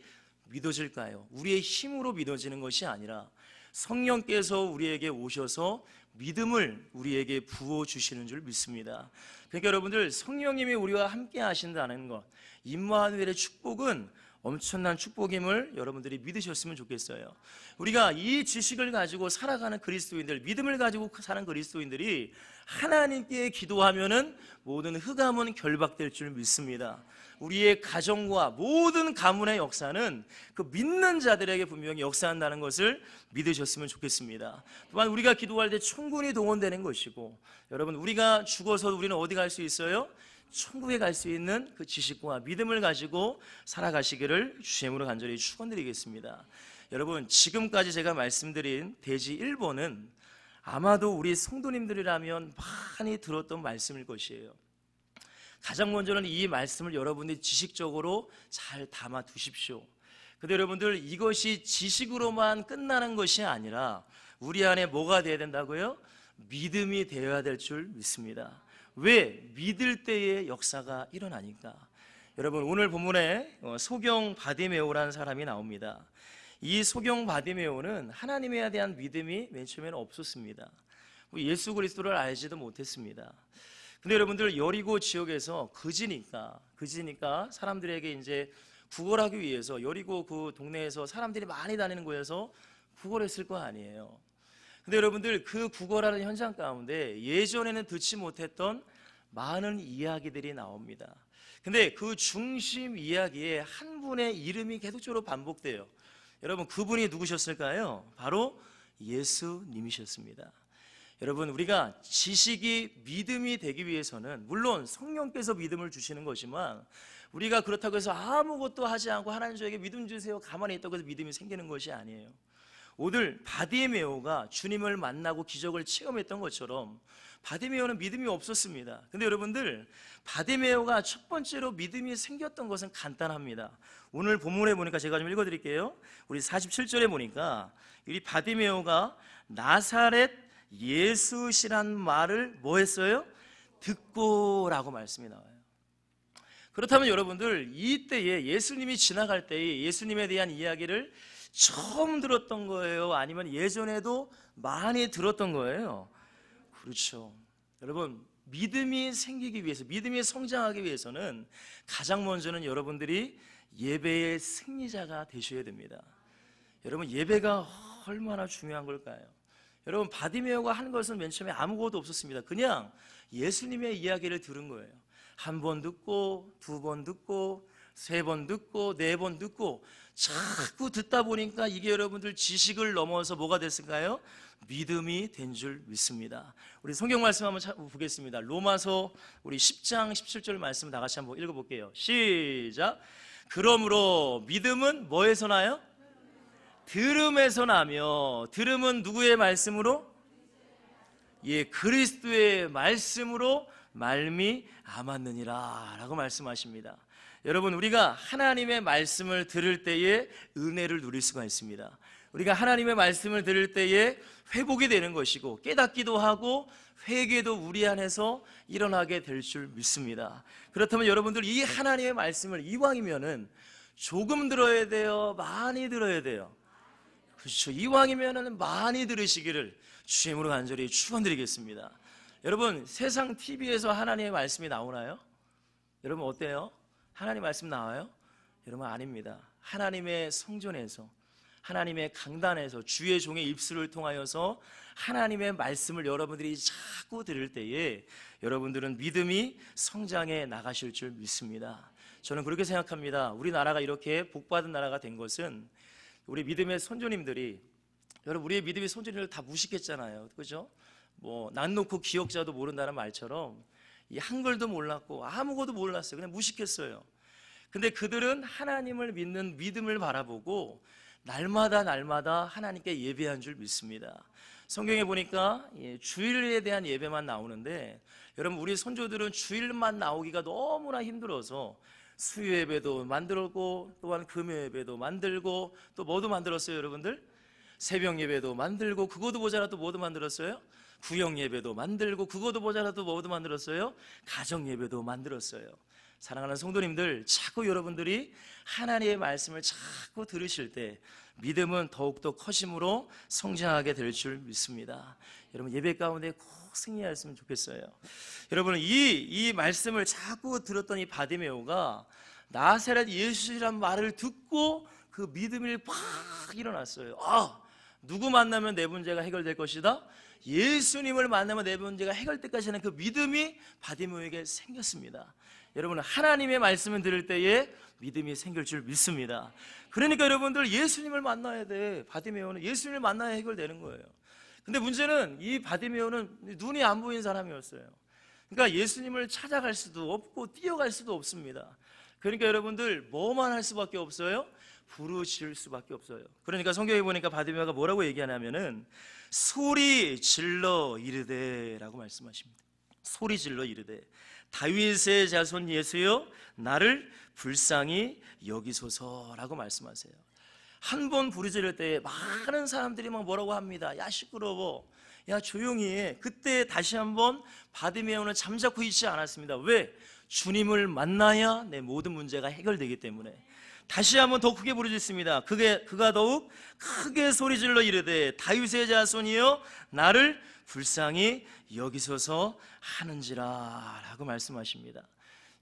믿어질까요? 우리의 힘으로 믿어지는 것이 아니라 성령께서 우리에게 오셔서 믿음을 우리에게 부어주시는 줄 믿습니다. 그러니까 여러분들, 성령님이 우리와 함께 하신다는 것, 임마누엘의 축복은 엄청난 축복임을 여러분들이 믿으셨으면 좋겠어요. 우리가 이 지식을 가지고 살아가는 그리스도인들, 믿음을 가지고 사는 그리스도인들이 하나님께 기도하면은 모든 흑암은 결박될 줄 믿습니다. 우리의 가정과 모든 가문의 역사는 그 믿는 자들에게 분명히 역사한다는 것을 믿으셨으면 좋겠습니다. 또한 우리가 기도할 때 천군이 동원되는 것이고, 여러분, 우리가 죽어서 우리는 어디 갈 수 있어요? 천국에 갈 수 있는 그 지식과 믿음을 가지고 살아가시기를 주님으로 간절히 축원드리겠습니다. 여러분, 지금까지 제가 말씀드린 대지 1번은 아마도 우리 성도님들이라면 많이 들었던 말씀일 것이에요. 가장 먼저는 이 말씀을 여러분들이 지식적으로 잘 담아 두십시오. 근데 여러분들, 이것이 지식으로만 끝나는 것이 아니라 우리 안에 뭐가 되어야 된다고요? 믿음이 되어야 될 줄 믿습니다. 왜? 믿을 때의 역사가 일어나니까. 여러분, 오늘 본문에 소경 바디메오라는 사람이 나옵니다. 이 소경 바디메오는 하나님에 대한 믿음이 맨 처음에는 없었습니다. 예수 그리스도를 알지도 못했습니다. 근데 여러분들, 여리고 지역에서 그지니까 사람들에게 이제 구걸하기 위해서 여리고 그 동네에서 사람들이 많이 다니는 곳에서 구걸했을 거 아니에요. 근데 여러분들, 그 구걸하는 현장 가운데 예전에는 듣지 못했던 많은 이야기들이 나옵니다. 근데 그 중심 이야기에 한 분의 이름이 계속적으로 반복돼요. 여러분, 그분이 누구셨을까요? 바로 예수님이셨습니다. 여러분, 우리가 지식이 믿음이 되기 위해서는 물론 성령께서 믿음을 주시는 것이지만 우리가 그렇다고 해서 아무것도 하지 않고 하나님 저에게 믿음 주세요 가만히 있다고 해서 믿음이 생기는 것이 아니에요. 오늘 바디메오가 주님을 만나고 기적을 체험했던 것처럼 바디메오는 믿음이 없었습니다. 근데 여러분들, 바디메오가 첫 번째로 믿음이 생겼던 것은 간단합니다. 오늘 본문에 보니까 제가 좀 읽어드릴게요. 우리 47절에 보니까 이 바디메오가 나사렛 예수시란 말을 뭐 했어요? 듣고라고 말씀이 나와요. 그렇다면 여러분들, 이때에 예수님이 지나갈 때에 예수님에 대한 이야기를 처음 들었던 거예요? 아니면 예전에도 많이 들었던 거예요? 그렇죠. 여러분, 믿음이 생기기 위해서, 믿음이 성장하기 위해서는 가장 먼저는 여러분들이 예배의 승리자가 되셔야 됩니다. 여러분, 예배가 얼마나 중요한 걸까요? 여러분, 바디메오가 한 것은 맨 처음에 아무것도 없었습니다. 그냥 예수님의 이야기를 들은 거예요. 한 번 듣고, 두 번 듣고, 세 번 듣고, 네 번 듣고, 자꾸 듣다 보니까 이게 여러분들 지식을 넘어서 뭐가 됐을까요? 믿음이 된 줄 믿습니다. 우리 성경 말씀 한번 보겠습니다. 로마서 우리 10장 17절 말씀 다 같이 한번 읽어볼게요. 시작. 그러므로 믿음은 뭐에서 나요? 들음에서 나며 들음은 누구의 말씀으로? 예, 그리스도의 말씀으로 말미암았느니라 라고 말씀하십니다. 여러분, 우리가 하나님의 말씀을 들을 때에 은혜를 누릴 수가 있습니다. 우리가 하나님의 말씀을 들을 때에 회복이 되는 것이고 깨닫기도 하고 회개도 우리 안에서 일어나게 될 줄 믿습니다. 그렇다면 여러분들, 이 하나님의 말씀을 이왕이면은 조금 들어야 돼요? 많이 들어야 돼요? 그렇죠. 이왕이면은 많이 들으시기를 주님으로 간절히 축원드리겠습니다. 여러분, 세상 TV에서 하나님의 말씀이 나오나요? 여러분 어때요? 하나님 말씀 나와요? 여러분 아닙니다. 하나님의 성전에서, 하나님의 강단에서 주의 종의 입술을 통하여서 하나님의 말씀을 여러분들이 자꾸 들을 때에 여러분들은 믿음이 성장해 나가실 줄 믿습니다. 저는 그렇게 생각합니다. 우리나라가 이렇게 복받은 나라가 된 것은 우리 믿음의 선조님들이, 여러분 우리의 믿음의 선조님들 다 무식했잖아요. 그죠? 뭐 난 놓고 기억자도 모른다는 말처럼 이 한글도 몰랐고 아무것도 몰랐어요. 그냥 무식했어요. 근데 그들은 하나님을 믿는 믿음을 바라보고 날마다 하나님께 예배한 줄 믿습니다. 성경에 보니까 주일에 대한 예배만 나오는데, 여러분 우리 선조들은 주일만 나오기가 너무나 힘들어서 수요 예배도 만들고 또한 금요 예배도 만들고 또 뭐도 만들었어요 여러분들? 새벽 예배도 만들고 그것도 모자라 또 뭐도 만들었어요? 구역 예배도 만들고 그것도 모자라 또 뭐도 만들었어요? 가정 예배도 만들었어요. 사랑하는 성도님들, 자꾸 여러분들이 하나님의 말씀을 자꾸 들으실 때 믿음은 더욱더 커짐으로 성장하게 될 줄 믿습니다. 여러분 예배 가운데 꼭 승리하였으면 좋겠어요. 여러분 이 말씀을 자꾸 들었던 이 바디메오가 나사렛 예수란 말을 듣고 그 믿음이 팍 일어났어요. 아, 누구 만나면 내 문제가 해결될 것이다? 예수님을 만나면 내 문제가 해결될 것이라는 그 믿음이 바디메오에게 생겼습니다. 여러분 하나님의 말씀을 들을 때에 믿음이 생길 줄 믿습니다. 그러니까 여러분들 예수님을 만나야 돼. 바디메오는 예수님을 만나야 해결되는 거예요. 근데 문제는 이 바디메오는 눈이 안 보이는 사람이었어요. 그러니까 예수님을 찾아갈 수도 없고 뛰어갈 수도 없습니다. 그러니까 여러분들 뭐만 할 수밖에 없어요? 부르짖을 수밖에 없어요. 그러니까 성경에 보니까 바디메오가 뭐라고 얘기하냐면은 소리 질러 이르되 라고 말씀하십니다. 소리 질러 이르되 다윗의 자손 예수여 나를 불쌍히 여기소서라고 말씀하세요. 한 번 부르짖을 때 많은 사람들이 막 뭐라고 합니다. 야 시끄러워, 야 조용히 해. 그때 다시 한번 바디메오는 잠자코 있지 않았습니다. 왜? 주님을 만나야 내 모든 문제가 해결되기 때문에. 다시 한번 더 크게 부르짖습니다. 그가 더욱 크게 소리질러 이르되 다윗의 자손이여 나를 불쌍히 여기소서 하는지라 라고 말씀하십니다.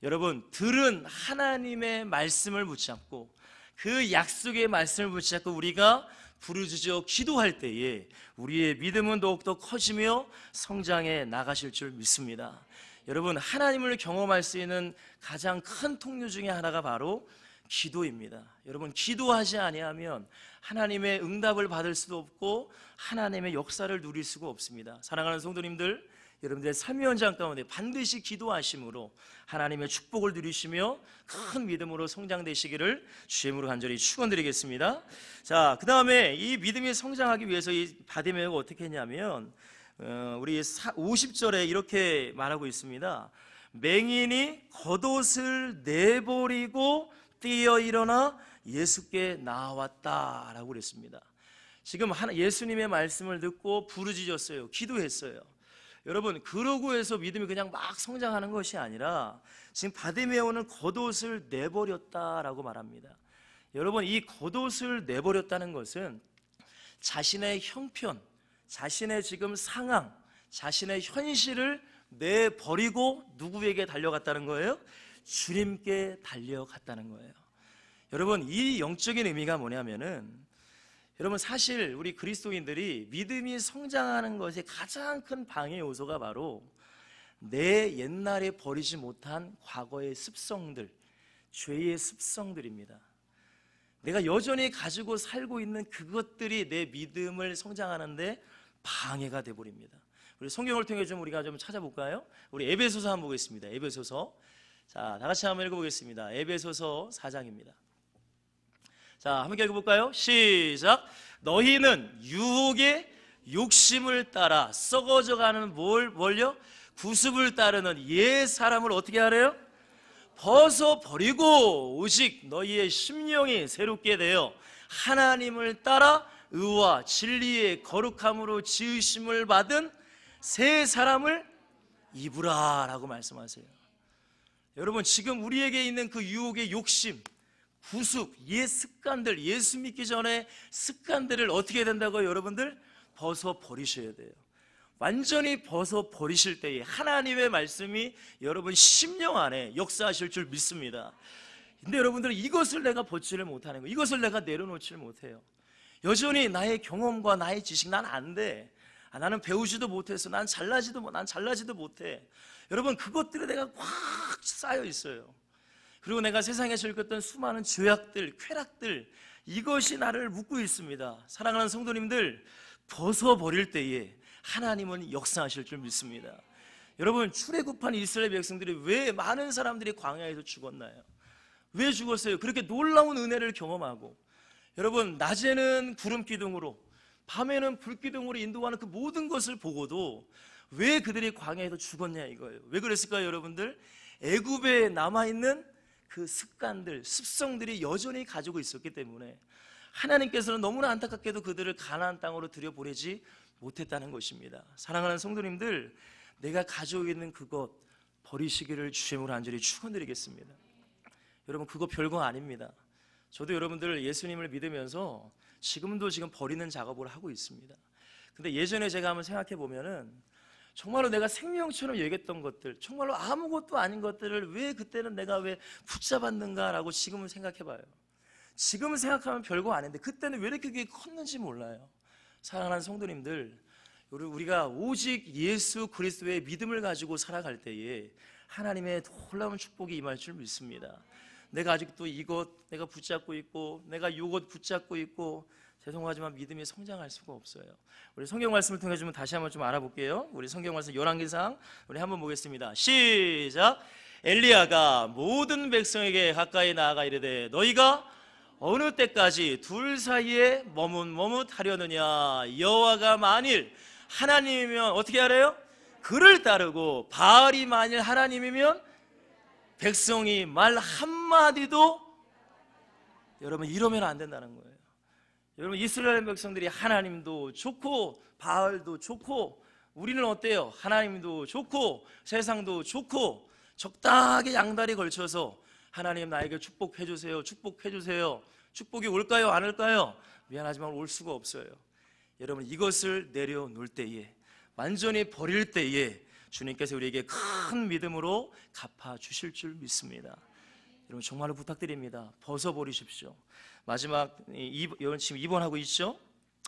여러분 들은 하나님의 말씀을 붙잡고 그 약속의 말씀을 붙잡고 우리가 부르짖어 기도할 때에 우리의 믿음은 더욱더 커지며 성장해 나가실 줄 믿습니다. 여러분 하나님을 경험할 수 있는 가장 큰 통로 중에 하나가 바로 기도입니다. 여러분 기도하지 아니하면 하나님의 응답을 받을 수도 없고 하나님의 역사를 누릴 수가 없습니다. 사랑하는 성도님들, 여러분들의 삶의 현장 가운데 반드시 기도하심으로 하나님의 축복을 누리시며 큰 믿음으로 성장되시기를 주님으로 간절히 축원드리겠습니다. 자, 그 다음에 이 믿음이 성장하기 위해서 이 바디메오가 어떻게 했냐면 우리 50절에 이렇게 말하고 있습니다. 맹인이 겉옷을 내버리고 뛰어 일어나 예수께 나왔다라고 그랬습니다. 지금 예수님의 말씀을 듣고 부르짖었어요. 기도했어요. 여러분 그러고 해서 믿음이 그냥 막 성장하는 것이 아니라 지금 바디메오는 겉옷을 내버렸다라고 말합니다. 여러분 이 겉옷을 내버렸다는 것은 자신의 형편, 자신의 지금 상황, 자신의 현실을 내버리고 누구에게 달려갔다는 거예요? 주님께 달려갔다는 거예요. 여러분 이 영적인 의미가 뭐냐면은 여러분 사실 우리 그리스도인들이 믿음이 성장하는 것의 가장 큰 방해 요소가 바로 내 옛날에 버리지 못한 과거의 습성들, 죄의 습성들입니다. 내가 여전히 가지고 살고 있는 그것들이 내 믿음을 성장하는데 방해가 돼버립니다. 우리 성경을 통해 좀 우리가 좀 찾아볼까요? 우리 에베소서 한번 보겠습니다. 에베소서, 자, 다 같이 한번 읽어보겠습니다. 에베소서 4장입니다. 자, 함께 읽어볼까요? 시작. 너희는 유혹의 욕심을 따라 썩어져가는 뭘요? 구습을 따르는 옛 사람을 어떻게 하래요? 벗어버리고 오직 너희의 심령이 새롭게 되어 하나님을 따라 의와 진리의 거룩함으로 지으심을 받은 새 사람을 입으라 라고 말씀하세요. 여러분, 지금 우리에게 있는 그 유혹의 욕심, 구습, 옛 습관들, 예수 믿기 전에 습관들을 어떻게 해야 된다고요? 여러분들 벗어버리셔야 돼요. 완전히 벗어버리실 때에 하나님의 말씀이 여러분 심령 안에 역사하실 줄 믿습니다. 근데 여러분들은 이것을 내가 벗지를 못하는 거예요. 이것을 내가 내려놓지를 못해요. 여전히 나의 경험과 나의 지식, 난 안 돼. 나는 배우지도 못해서 난 잘나지도 못해. 여러분, 그것들에 내가 꽉 쌓여 있어요. 그리고 내가 세상에서 겪었던 수많은 죄악들, 쾌락들, 이것이 나를 묶고 있습니다. 사랑하는 성도님들, 벗어버릴 때에 하나님은 역사하실 줄 믿습니다. 여러분, 출애굽한 이스라엘 백성들이 왜 많은 사람들이 광야에서 죽었나요? 왜 죽었어요? 그렇게 놀라운 은혜를 경험하고, 여러분, 낮에는 구름 기둥으로, 밤에는 불 기둥으로 인도하는 그 모든 것을 보고도 왜 그들이 광야에서 죽었냐 이거예요. 왜 그랬을까요, 여러분들? 애굽에 남아있는 그 습관들, 습성들이 여전히 가지고 있었기 때문에 하나님께서는 너무나 안타깝게도 그들을 가나안 땅으로 들여보내지 못했다는 것입니다. 사랑하는 성도님들, 내가 가지고 있는 그것 버리시기를 주님으로 간절히 축원드리겠습니다. 여러분, 그거 별거 아닙니다. 저도 여러분들 예수님을 믿으면서 지금 버리는 작업을 하고 있습니다. 근데 예전에 제가 한번 생각해 보면은 정말로 내가 생명처럼 여겼던 것들, 정말로 아무것도 아닌 것들을 왜 그때는 내가 왜 붙잡았는가라고 지금은 생각해 봐요. 지금은 생각하면 별거 아닌데 그때는 왜 이렇게 그게 컸는지 몰라요. 사랑하는 성도님들, 우리가 오직 예수 그리스도의 믿음을 가지고 살아갈 때에 하나님의 놀라운 축복이 임할 줄 믿습니다. 내가 아직도 이것 내가 붙잡고 있고, 내가 이것 붙잡고 있고, 죄송하지만 믿음이 성장할 수가 없어요. 우리 성경 말씀을 통해 좀 다시 한번 좀 알아볼게요. 우리 성경 말씀 열왕기상 우리 한번 보겠습니다. 시작. 엘리야가 모든 백성에게 가까이 나아가 이르되 너희가 어느 때까지 둘 사이에 머뭇하려느냐. 여호와가 만일 하나님이면 어떻게 하래요? 그를 따르고 바알이 만일 하나님이면 백성이 말 한마디도, 여러분, 이러면 안 된다는 거예요. 여러분, 이스라엘 백성들이 하나님도 좋고 바알도 좋고, 우리는 어때요? 하나님도 좋고 세상도 좋고 적당하게 양다리 걸쳐서 하나님 나에게 축복해 주세요, 축복해 주세요. 축복이 올까요, 안 올까요? 미안하지만 올 수가 없어요. 여러분, 이것을 내려놓을 때에, 완전히 버릴 때에 주님께서 우리에게 큰 믿음으로 갚아주실 줄 믿습니다. 여러분, 정말로 부탁드립니다. 벗어버리십시오. 마지막, 지금 2번 있죠?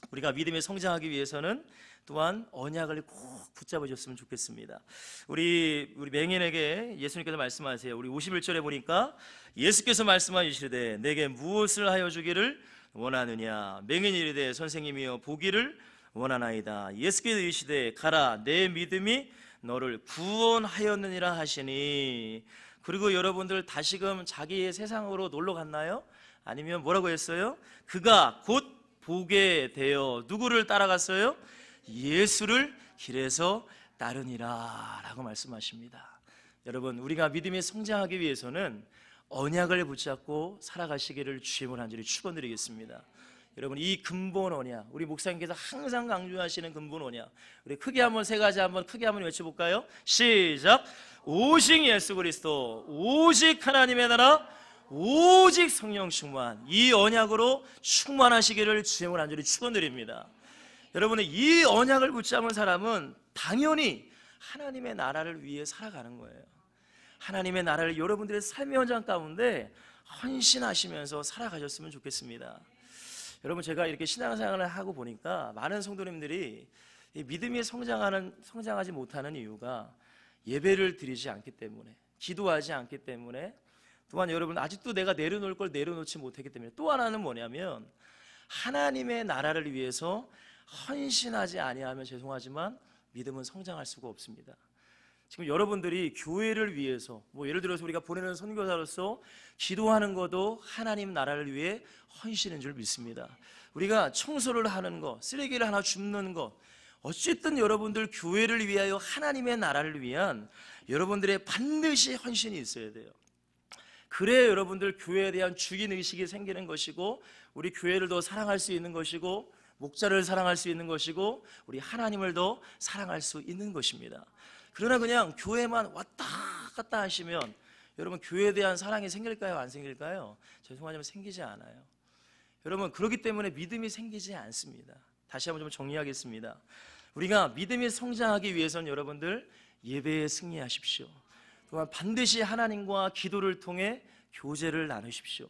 우리가 믿음에 성장하기 위해서는 또한 언약을 꼭 붙잡으셨으면 좋겠습니다. 우리 맹인에게 예수님께서 말씀하세요. 우리 51절에 보니까 예수께서 말씀하시되 내게 무엇을 하여 주기를 원하느냐. 맹인이 이르되 선생님이여 보기를 원하나이다. 예수께서 이르시되 가라, 내 믿음이 너를 구원하였느니라 하시니. 그리고 여러분들 다시금 자기의 세상으로 놀러 갔나요? 아니면 뭐라고 했어요? 그가 곧 보게 되어 누구를 따라갔어요? 예수를 길에서 따르니라 라고 말씀하십니다. 여러분, 우리가 믿음에 성장하기 위해서는 언약을 붙잡고 살아가시기를 주님을 간절히 축원드리겠습니다. 여러분, 이 근본 언약, 우리 목사님께서 항상 강조하시는 근본 언약, 우리 크게 한번 세 가지 한번 크게 한번 외쳐볼까요? 시작. 오직 예수 그리스도, 오직 하나님의 나라, 오직 성령 충만. 이 언약으로 충만하시기를 주님을 간절히 축원드립니다. 여러분의 이 언약을 붙잡은 사람은 당연히 하나님의 나라를 위해 살아가는 거예요. 하나님의 나라를 여러분들의 삶의 현장 가운데 헌신하시면서 살아가셨으면 좋겠습니다. 여러분, 제가 이렇게 신앙생활을 하고 보니까 많은 성도님들이 믿음이 성장하지 못하는 이유가 예배를 드리지 않기 때문에, 기도하지 않기 때문에, 또한 여러분 아직도 내가 내려놓을 걸 내려놓지 못했기 때문에, 또 하나는 뭐냐면 하나님의 나라를 위해서 헌신하지 아니하면 죄송하지만 믿음은 성장할 수가 없습니다. 지금 여러분들이 교회를 위해서 예를 들어서 우리가 보내는 선교사로서 기도하는 것도 하나님 나라를 위해 헌신인 줄 믿습니다. 우리가 청소를 하는 것, 쓰레기를 하나 줍는 것, 어쨌든 여러분들 교회를 위하여 하나님의 나라를 위한 여러분들의 반드시 헌신이 있어야 돼요. 그래야 여러분들 교회에 대한 주인의식이 생기는 것이고, 우리 교회를 더 사랑할 수 있는 것이고, 목자를 사랑할 수 있는 것이고, 우리 하나님을 더 사랑할 수 있는 것입니다. 그러나 그냥 교회만 왔다 갔다 하시면 여러분 교회에 대한 사랑이 생길까요? 안 생길까요? 죄송하지만 생기지 않아요. 여러분, 그렇기 때문에 믿음이 생기지 않습니다. 다시 한번 좀 정리하겠습니다. 우리가 믿음이 성장하기 위해서는 여러분들 예배에 승리하십시오. 또한 반드시 하나님과 기도를 통해 교제를 나누십시오.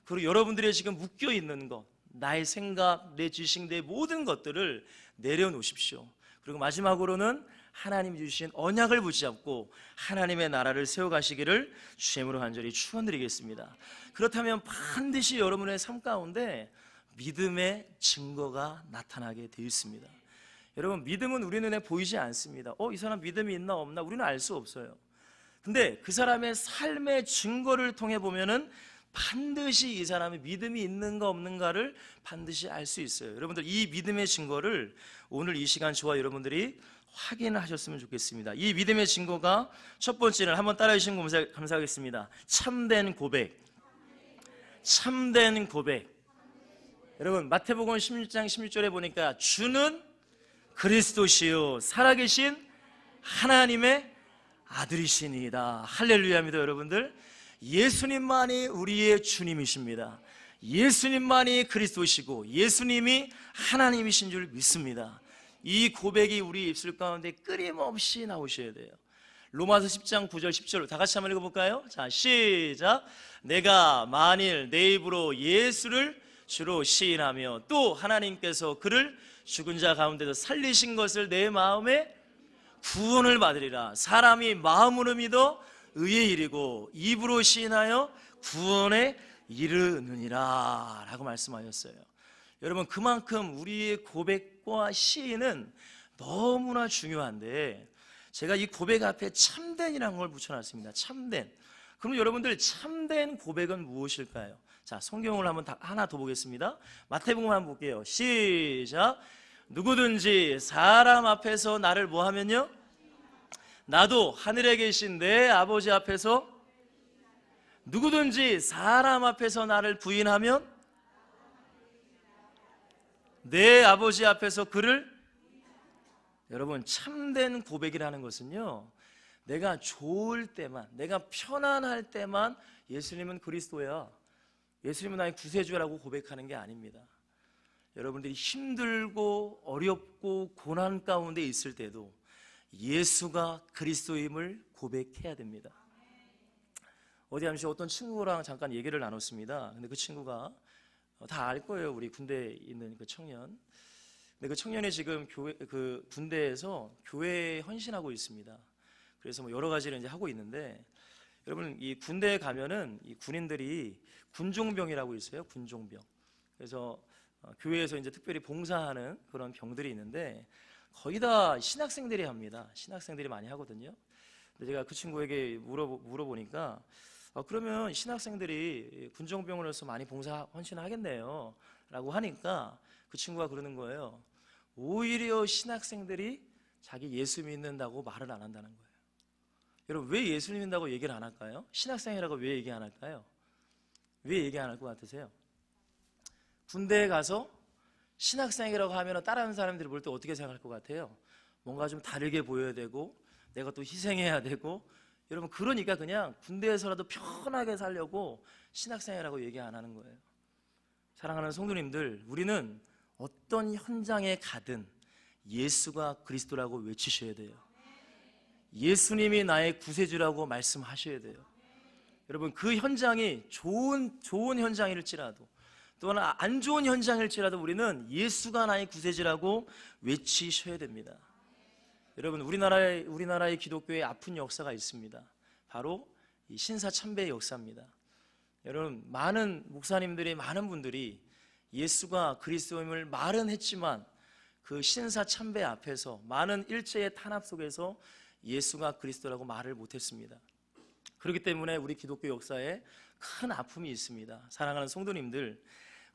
그리고 여러분들의 지금 묶여있는 것, 나의 생각, 내 지식, 내 모든 것들을 내려놓으십시오. 그리고 마지막으로는 하나님 주신 언약을 붙잡고 하나님의 나라를 세워가시기를 주님으로 간절히 축원드리겠습니다. 그렇다면 반드시 여러분의 삶 가운데 믿음의 증거가 나타나게 되어 있습니다. 여러분, 믿음은 우리 눈에 보이지 않습니다. 이 사람 믿음이 있나 없나 우리는 알 수 없어요. 근데 그 사람의 삶의 증거를 통해 보면은 반드시 이 사람이 믿음이 있는가 없는가를 반드시 알 수 있어요. 여러분들, 이 믿음의 증거를 오늘 이 시간 저와 여러분들이 확인을 하셨으면 좋겠습니다. 이 믿음의 증거가 첫 번째는 한번 따라해 주시면 감사하겠습니다. 참된 고백. 참된 고백. 여러분, 마태복음 16장 16절에 보니까 주는 그리스도시요 살아계신 하나님의 아들이시니이다. 할렐루야입니다. 여러분들, 예수님만이 우리의 주님이십니다. 예수님만이 그리스도시고 예수님이 하나님이신 줄 믿습니다. 이 고백이 우리 입술 가운데 끊임없이 나오셔야 돼요. 로마서 10장 9절 10절 다 같이 한번 읽어볼까요? 자, 시작. 내가 만일 내 입으로 예수를 주로 시인하며 또 하나님께서 그를 죽은 자 가운데서 살리신 것을 내 마음에 구원을 받으리라. 사람이 마음으로 믿어 의의 이르고 입으로 시인하여 구원에 이르느니라 라고 말씀하셨어요. 여러분, 그만큼 우리의 고백과 시인은 너무나 중요한데 제가 이 고백 앞에 참된이라는 걸 붙여놨습니다. 참된. 그럼 여러분들, 참된 고백은 무엇일까요? 자, 성경을 한번 하나 더 보겠습니다. 마태복음 한번 볼게요. 시작. 누구든지 사람 앞에서 나를 뭐하면요? 나도 하늘에 계신 내 아버지 앞에서, 누구든지 사람 앞에서 나를 부인하면 내 아버지 앞에서 그를, 여러분, 참된 고백이라는 것은요, 내가 좋을 때만, 내가 편안할 때만 예수님은 그리스도야, 예수님은 나의 구세주라고 고백하는 게 아닙니다. 여러분들이 힘들고 어렵고 고난 가운데 있을 때도 예수가 그리스도임을 고백해야 됩니다. 어디 잠시 어떤 친구랑 잠깐 얘기를 나눴습니다. 근데 그 친구가 다 알 거예요. 우리 군대에 있는 그 청년. 근데 그 청년이 지금 군대에서 교회에 헌신하고 있습니다. 그래서 여러 가지를 이제 하고 있는데, 여러분, 이 군대에 가면은 이 군인들이 군종병이라고 있어요. 군종병. 그래서 교회에서 이제 특별히 봉사하는 그런 병들이 있는데 거의 다 신학생들이 합니다. 신학생들이 많이 하거든요. 근데 제가 그 친구에게 물어보니까 그러면 신학생들이 군종병으로서 많이 봉사 헌신을 하겠네요 라고 하니까 그 친구가 그러는 거예요. 오히려 신학생들이 자기 예수 믿는다고 말을 안 한다는 거예요. 여러분, 왜 예수 믿는다고 얘기를 안 할까요? 신학생이라고 왜 얘기 안 할까요? 왜 얘기 안 할 것 같으세요? 군대에 가서 신학생이라고 하면 다른 사람들이 볼 때 어떻게 생각할 것 같아요? 뭔가 좀 다르게 보여야 되고 내가 또 희생해야 되고, 여러분, 그러니까 그냥 군대에서라도 편하게 살려고 신학생이라고 얘기 안 하는 거예요. 사랑하는 성도님들, 우리는 어떤 현장에 가든 예수가 그리스도라고 외치셔야 돼요. 예수님이 나의 구세주라고 말씀하셔야 돼요. 여러분, 그 현장이 좋은 현장일지라도 또는 안 좋은 현장일지라도 우리는 예수가 나의 구세주라고 외치셔야 됩니다. 여러분, 우리나라의 기독교의 아픈 역사가 있습니다. 바로 이 신사참배의 역사입니다. 여러분, 많은 목사님들이, 많은 분들이 예수가 그리스도임을 말은 했지만 그 신사참배 앞에서 많은 일제의 탄압 속에서 예수가 그리스도라고 말을 못했습니다. 그렇기 때문에 우리 기독교 역사에 큰 아픔이 있습니다. 사랑하는 성도님들,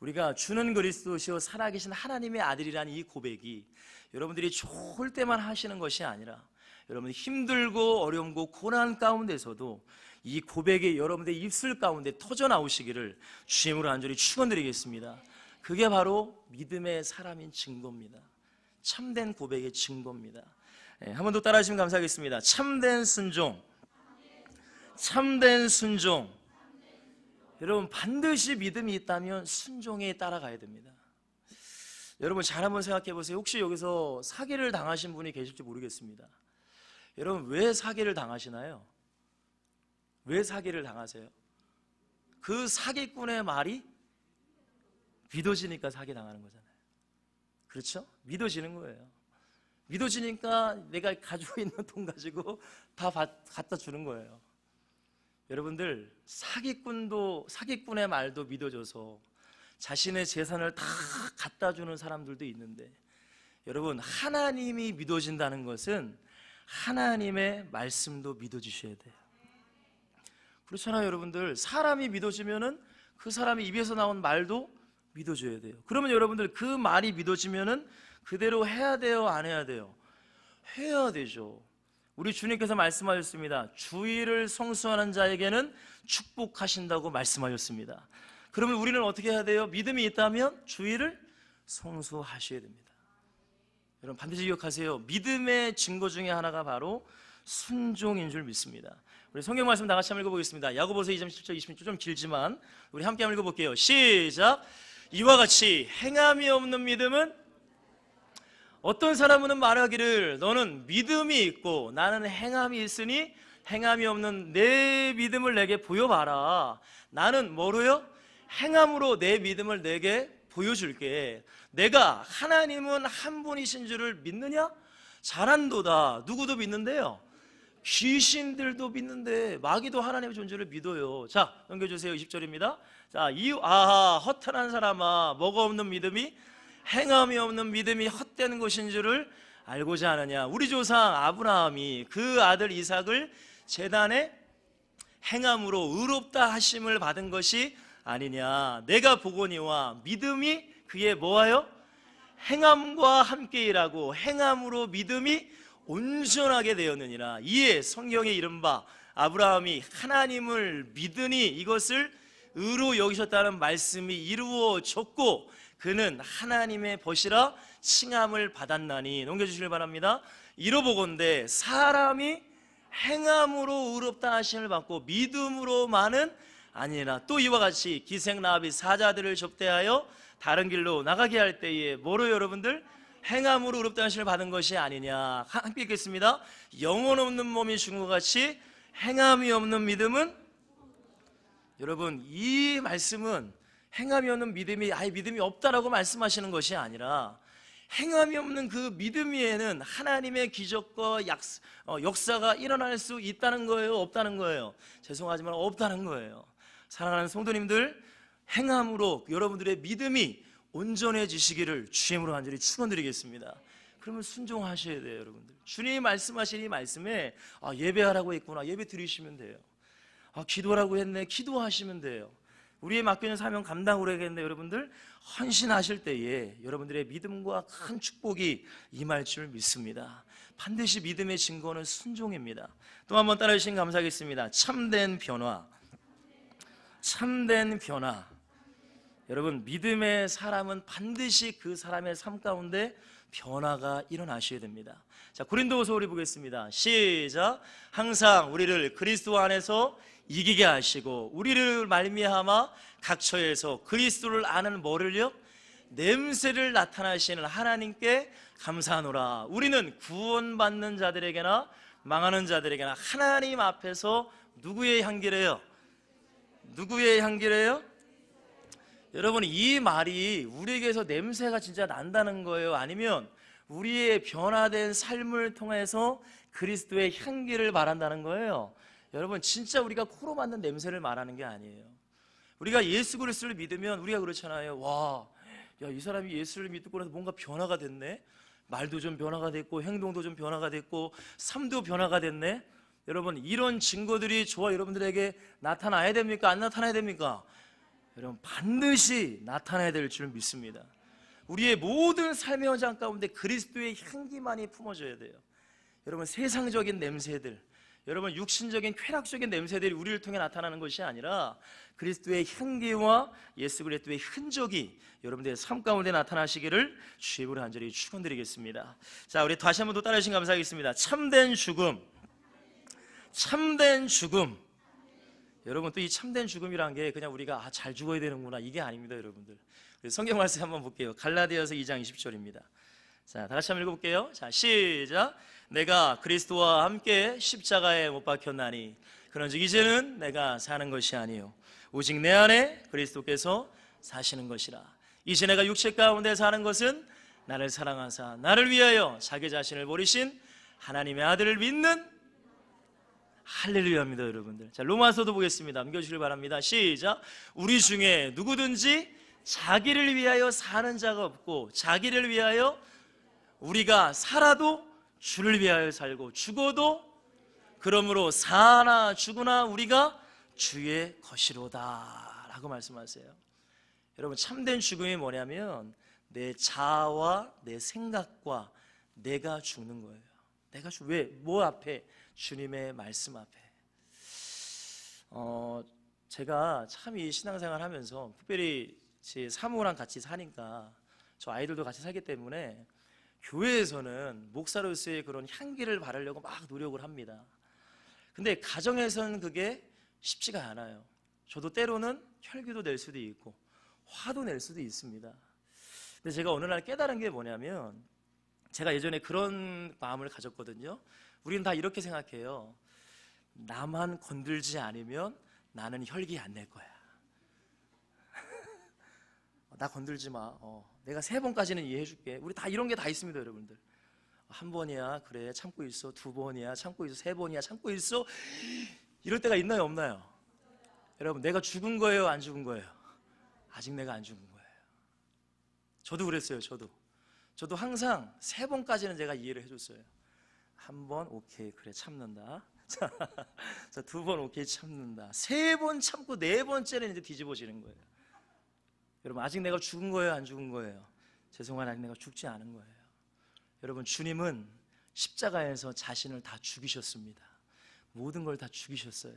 우리가 주는 그리스도시요 살아계신 하나님의 아들이라는 이 고백이 여러분들이 좋을 때만 하시는 것이 아니라 여러분 힘들고 어렵고 고난 가운데서도 이 고백이 여러분들의 입술 가운데 터져 나오시기를 주님으로 간절히 축원드리겠습니다. 그게 바로 믿음의 사람인 증거입니다. 참된 고백의 증거입니다. 한 번 더 따라하시면 감사하겠습니다. 참된 순종, 참된 순종. 여러분 반드시 믿음이 있다면 순종에 따라가야 됩니다. 여러분 잘 한번 생각해 보세요. 혹시 여기서 사기를 당하신 분이 계실지 모르겠습니다. 여러분 왜 사기를 당하시나요? 왜 사기를 당하세요? 그 사기꾼의 말이 믿어지니까 사기 당하는 거잖아요. 그렇죠? 믿어지는 거예요. 믿어지니까 내가 가지고 있는 돈 가지고 다 갖다 주는 거예요. 여러분들 사기꾼의 말도 믿어줘서 자신의 재산을 다 갖다 주는 사람들도 있는데, 여러분 하나님이 믿어진다는 것은 하나님의 말씀도 믿어주셔야 돼요. 그렇잖아요. 여러분들 사람이 믿어지면은 그 사람이 입에서 나온 말도 믿어줘야 돼요. 그러면 여러분들 그 말이 믿어지면은 그대로 해야 돼요, 안 해야 돼요? 해야 되죠. 우리 주님께서 말씀하셨습니다. 주의를 성수하는 자에게는 축복하신다고 말씀하셨습니다. 그러면 우리는 어떻게 해야 돼요? 믿음이 있다면 주의를 성수하셔야 됩니다. 여러분 반드시 기억하세요. 믿음의 증거 중에 하나가 바로 순종인 줄 믿습니다. 우리 성경 말씀 다 같이 한번 읽어보겠습니다. 야고보서 2장 17절 20절 좀 길지만 우리 함께 한번 읽어볼게요. 시작. 이와 같이 행함이 없는 믿음은, 어떤 사람은 말하기를 너는 믿음이 있고 나는 행함이 있으니 행함이 없는 내 믿음을 내게 보여봐라. 나는 뭐로요? 행함으로 내 믿음을 내게 보여줄게. 내가 하나님은 한 분이신 줄을 믿느냐? 잘한도다. 누구도 믿는데요? 귀신들도 믿는데 마귀도 하나님의 존재를 믿어요. 자, 넘겨주세요. 20절입니다. 자, 허탄한 사람아, 뭐가 없는 믿음이? 행함이 없는 믿음이 헛된 것인 줄을 알고자 하느냐? 우리 조상 아브라함이 그 아들 이삭을 제단에 행함으로 의롭다 하심을 받은 것이 아니냐? 내가 보거니와 믿음이 그의 뭐하여? 행함과 함께 일하고 행함으로 믿음이 온전하게 되었느니라. 이에 성경에 이른바 아브라함이 하나님을 믿으니 이것을 의로 여기셨다는 말씀이 이루어졌고 그는 하나님의 벗이라 칭함을 받았나니. 넘겨주시길 바랍니다. 이러보건대 사람이 행함으로 의롭다 하심을 받고 믿음으로만은 아니라 또 이와 같이 기생라합이 사자들을 접대하여 다른 길로 나가게 할 때에 뭐로 여러분들? 행함으로 의롭다 하심을 받은 것이 아니냐. 함께 읽겠습니다. 영혼 없는 몸이 죽은 것 같이 행함이 없는 믿음은, 여러분 이 말씀은 행함이 없는 믿음이 아예 믿음이 없다라고 말씀하시는 것이 아니라 행함이 없는 그 믿음 위에는 하나님의 기적과 역사가 일어날 수 있다는 거예요, 없다는 거예요? 죄송하지만 없다는 거예요. 사랑하는 성도님들, 행함으로 여러분들의 믿음이 온전해지시기를 주님으로 간절히 축원드리겠습니다. 그러면 순종하셔야 돼요. 여러분들 주님이 말씀하신 이 말씀에 예배하라고 했구나, 예배 드리시면 돼요. 기도라고 했네, 기도하시면 돼요. 우리의 맡겨진 사명 감당으로 해야겠는데 여러분들 헌신하실 때에 여러분들의 믿음과 큰 축복이 임할 줄 믿습니다. 반드시 믿음의 증거는 순종입니다. 또 한번 따라해 주시면 감사하겠습니다. 참된 변화, 참된 변화. 여러분 믿음의 사람은 반드시 그 사람의 삶 가운데 변화가 일어나셔야 됩니다. 자, 고린도후서 우리 보겠습니다. 시작. 항상 우리를 그리스도 안에서 이기게 하시고 우리를 말미암아 각 처에서 그리스도를 아는 뭐를요? 냄새를 나타나시는 하나님께 감사하노라. 우리는 구원받는 자들에게나 망하는 자들에게나 하나님 앞에서 누구의 향기래요? 누구의 향기래요? 여러분 이 말이 우리에게서 냄새가 진짜 난다는 거예요? 아니면 우리의 변화된 삶을 통해서 그리스도의 향기를 말한다는 거예요? 여러분 진짜 우리가 코로 맡는 냄새를 말하는 게 아니에요. 우리가 예수 그리스도를 믿으면 우리가 그렇잖아요. 와, 야, 이 사람이 예수를 믿고 나서 뭔가 변화가 됐네. 말도 좀 변화가 됐고 행동도 좀 변화가 됐고 삶도 변화가 됐네. 여러분, 이런 증거들이 저와 여러분들에게 나타나야 됩니까? 안 나타나야 됩니까? 여러분, 반드시 나타나야 될 줄 믿습니다. 우리의 모든 삶의 현장 가운데 그리스도의 향기만이 품어져야 돼요. 여러분, 세상적인 냄새들, 여러분 육신적인 쾌락적인 냄새들이 우리를 통해 나타나는 것이 아니라 그리스도의 향기와 예수 그리스도의 흔적이 여러분들의 삶 가운데 나타나시기를 주님으로 간절히 축원드리겠습니다. 자, 우리 다시 한번 더 따라하신 감사하겠습니다. 참된 죽음, 참된 죽음. 여러분, 또 이 참된 죽음이란 게 그냥 우리가 잘 죽어야 되는구나, 이게 아닙니다. 여러분들, 성경 말씀 한번 볼게요. 갈라디아서 2장 20절입니다. 자, 다 같이 한번 읽어볼게요. 자, 시작. 내가 그리스도와 함께 십자가에 못 박혔나니 그런즉 이제는 내가 사는 것이 아니요 오직 내 안에 그리스도께서 사시는 것이라. 이제 내가 육체 가운데 사는 것은 나를 사랑하사 나를 위하여 자기 자신을 버리신 하나님의 아들을 믿는, 할렐루야입니다. 여러분들, 자, 로마서도 보겠습니다. 남겨주시길 바랍니다. 시작. 우리 중에 누구든지 자기를 위하여 사는 자가 없고 자기를 위하여, 우리가 살아도 주를 위하여 살고 죽어도 그러므로 사나 죽으나 우리가 주의 것이로다 라고 말씀하세요. 여러분, 참된 죽음이 뭐냐면 내 자아와 내 생각과 내가 죽는 거예요. 내가 왜? 뭐 앞에? 주님의 말씀 앞에. 제가 참 이 신앙생활 하면서 특별히 제 사모랑 같이 사니까, 저 아이들도 같이 살기 때문에 교회에서는 목사로서의 그런 향기를 바르려고 막 노력을 합니다. 근데 가정에서는 그게 쉽지가 않아요. 저도 때로는 혈기도 낼 수도 있고 화도 낼 수도 있습니다. 근데 제가 어느 날 깨달은 게 뭐냐면, 제가 예전에 그런 마음을 가졌거든요. 우리는 다 이렇게 생각해요. 나만 건들지 않으면 나는 혈기 안 낼 거야. 나 건들지 마. 내가 3번까지는 이해해 줄게. 우리 다 이런 게 다 있습니다. 여러분들, 1번이야 그래 참고 있어, 2번이야 참고 있어, 3번이야 참고 있어. 이럴 때가 있나요 없나요? 여러분, 내가 죽은 거예요 안 죽은 거예요? 아직 내가 안 죽은 거예요. 저도 그랬어요. 저도 항상 3번까지는 제가 이해를 해줬어요. 1번 오케이 그래 참는다. 자, 2번 오케이 참는다. 3번 참고 4번째는 이제 뒤집어지는 거예요. 여러분, 아직 내가 죽은 거예요 안 죽은 거예요? 죄송하나 아직 내가 죽지 않은 거예요. 여러분, 주님은 십자가에서 자신을 다 죽이셨습니다. 모든 걸 다 죽이셨어요.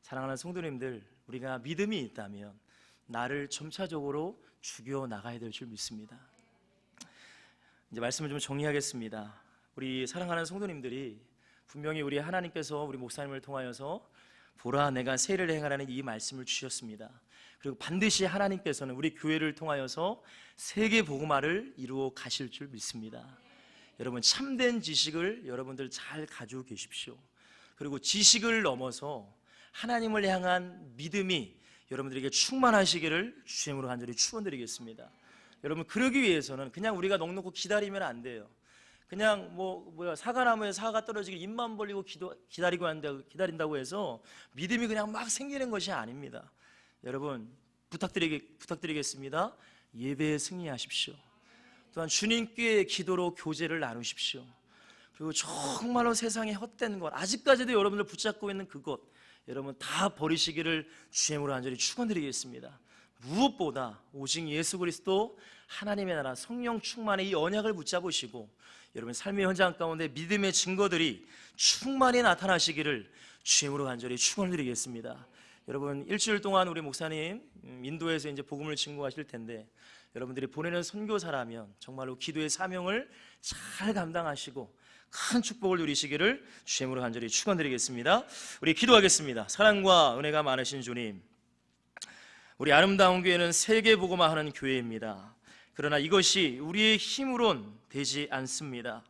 사랑하는 성도님들, 우리가 믿음이 있다면 나를 점차적으로 죽여 나가야 될 줄 믿습니다. 이제 말씀을 좀 정리하겠습니다. 우리 사랑하는 성도님들이 분명히 우리 하나님께서 우리 목사님을 통하여서 보라 내가 새 일을 행하라는 이 말씀을 주셨습니다. 그리고 반드시 하나님께서는 우리 교회를 통하여서 세계 복음화를 이루어 가실 줄 믿습니다. 여러분, 참된 지식을 여러분들 잘 가지고 계십시오. 그리고 지식을 넘어서 하나님을 향한 믿음이 여러분들에게 충만하시기를 주님으로 간절히 축원드리겠습니다. 여러분, 그러기 위해서는 그냥 우리가 넉넉히 기다리면 안 돼요. 그냥 사과나무에 사과가 떨어지길 입만 벌리고 기다린다고 해서 믿음이 그냥 막 생기는 것이 아닙니다. 여러분, 부탁드리겠습니다. 예배에 승리하십시오. 또한 주님께 기도로 교제를 나누십시오. 그리고 정말로 세상에 헛된 것, 아직까지도 여러분들 붙잡고 있는 그것, 여러분 다 버리시기를 주님으로 간절히 축원드리겠습니다. 무엇보다 오직 예수 그리스도 하나님의 나라 성령 충만의 이 언약을 붙잡으시고 여러분 삶의 현장 가운데 믿음의 증거들이 충만히 나타나시기를 주님으로 간절히 축원드리겠습니다. 여러분, 일주일 동안 우리 목사님 인도에서 이제 복음을 증거하실 텐데, 여러분들이 보내는 선교사라면 정말로 기도의 사명을 잘 감당하시고 큰 축복을 누리시기를 주님으로 간절히 축원드리겠습니다. 우리 기도하겠습니다. 사랑과 은혜가 많으신 주님, 우리 아름다운 교회는 세계 복음화하는 교회입니다. 그러나 이것이 우리의 힘으론 되지 않습니다.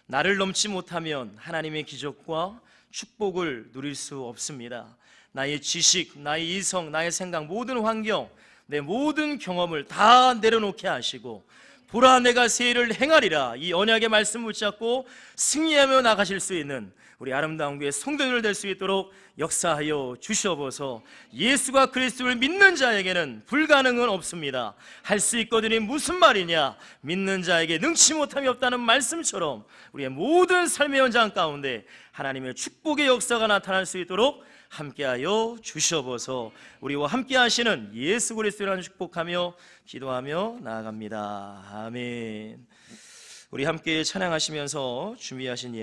나를 넘지 못하면 하나님의 기적과 축복을 누릴 수 없습니다. 나의 지식, 나의 이성, 나의 생각, 모든 환경, 내 모든 경험을 다 내려놓게 하시고 보라 내가 새 일을 행하리라, 이 언약의 말씀 붙잡고 승리하며 나가실 수 있는 우리 아름다운 교회 성도들 될 수 있도록 역사하여 주시옵소서. 예수가 그리스도를 믿는 자에게는 불가능은 없습니다. 할 수 있거든이 무슨 말이냐? 믿는 자에게 능치 못함이 없다는 말씀처럼 우리의 모든 삶의 현장 가운데 하나님의 축복의 역사가 나타날 수 있도록 함께하여 주시옵소서. 우리와 함께하시는 예수 그리스도를 축복하며 기도하며 나아갑니다. 아멘. 우리 함께 찬양하시면서 준비하신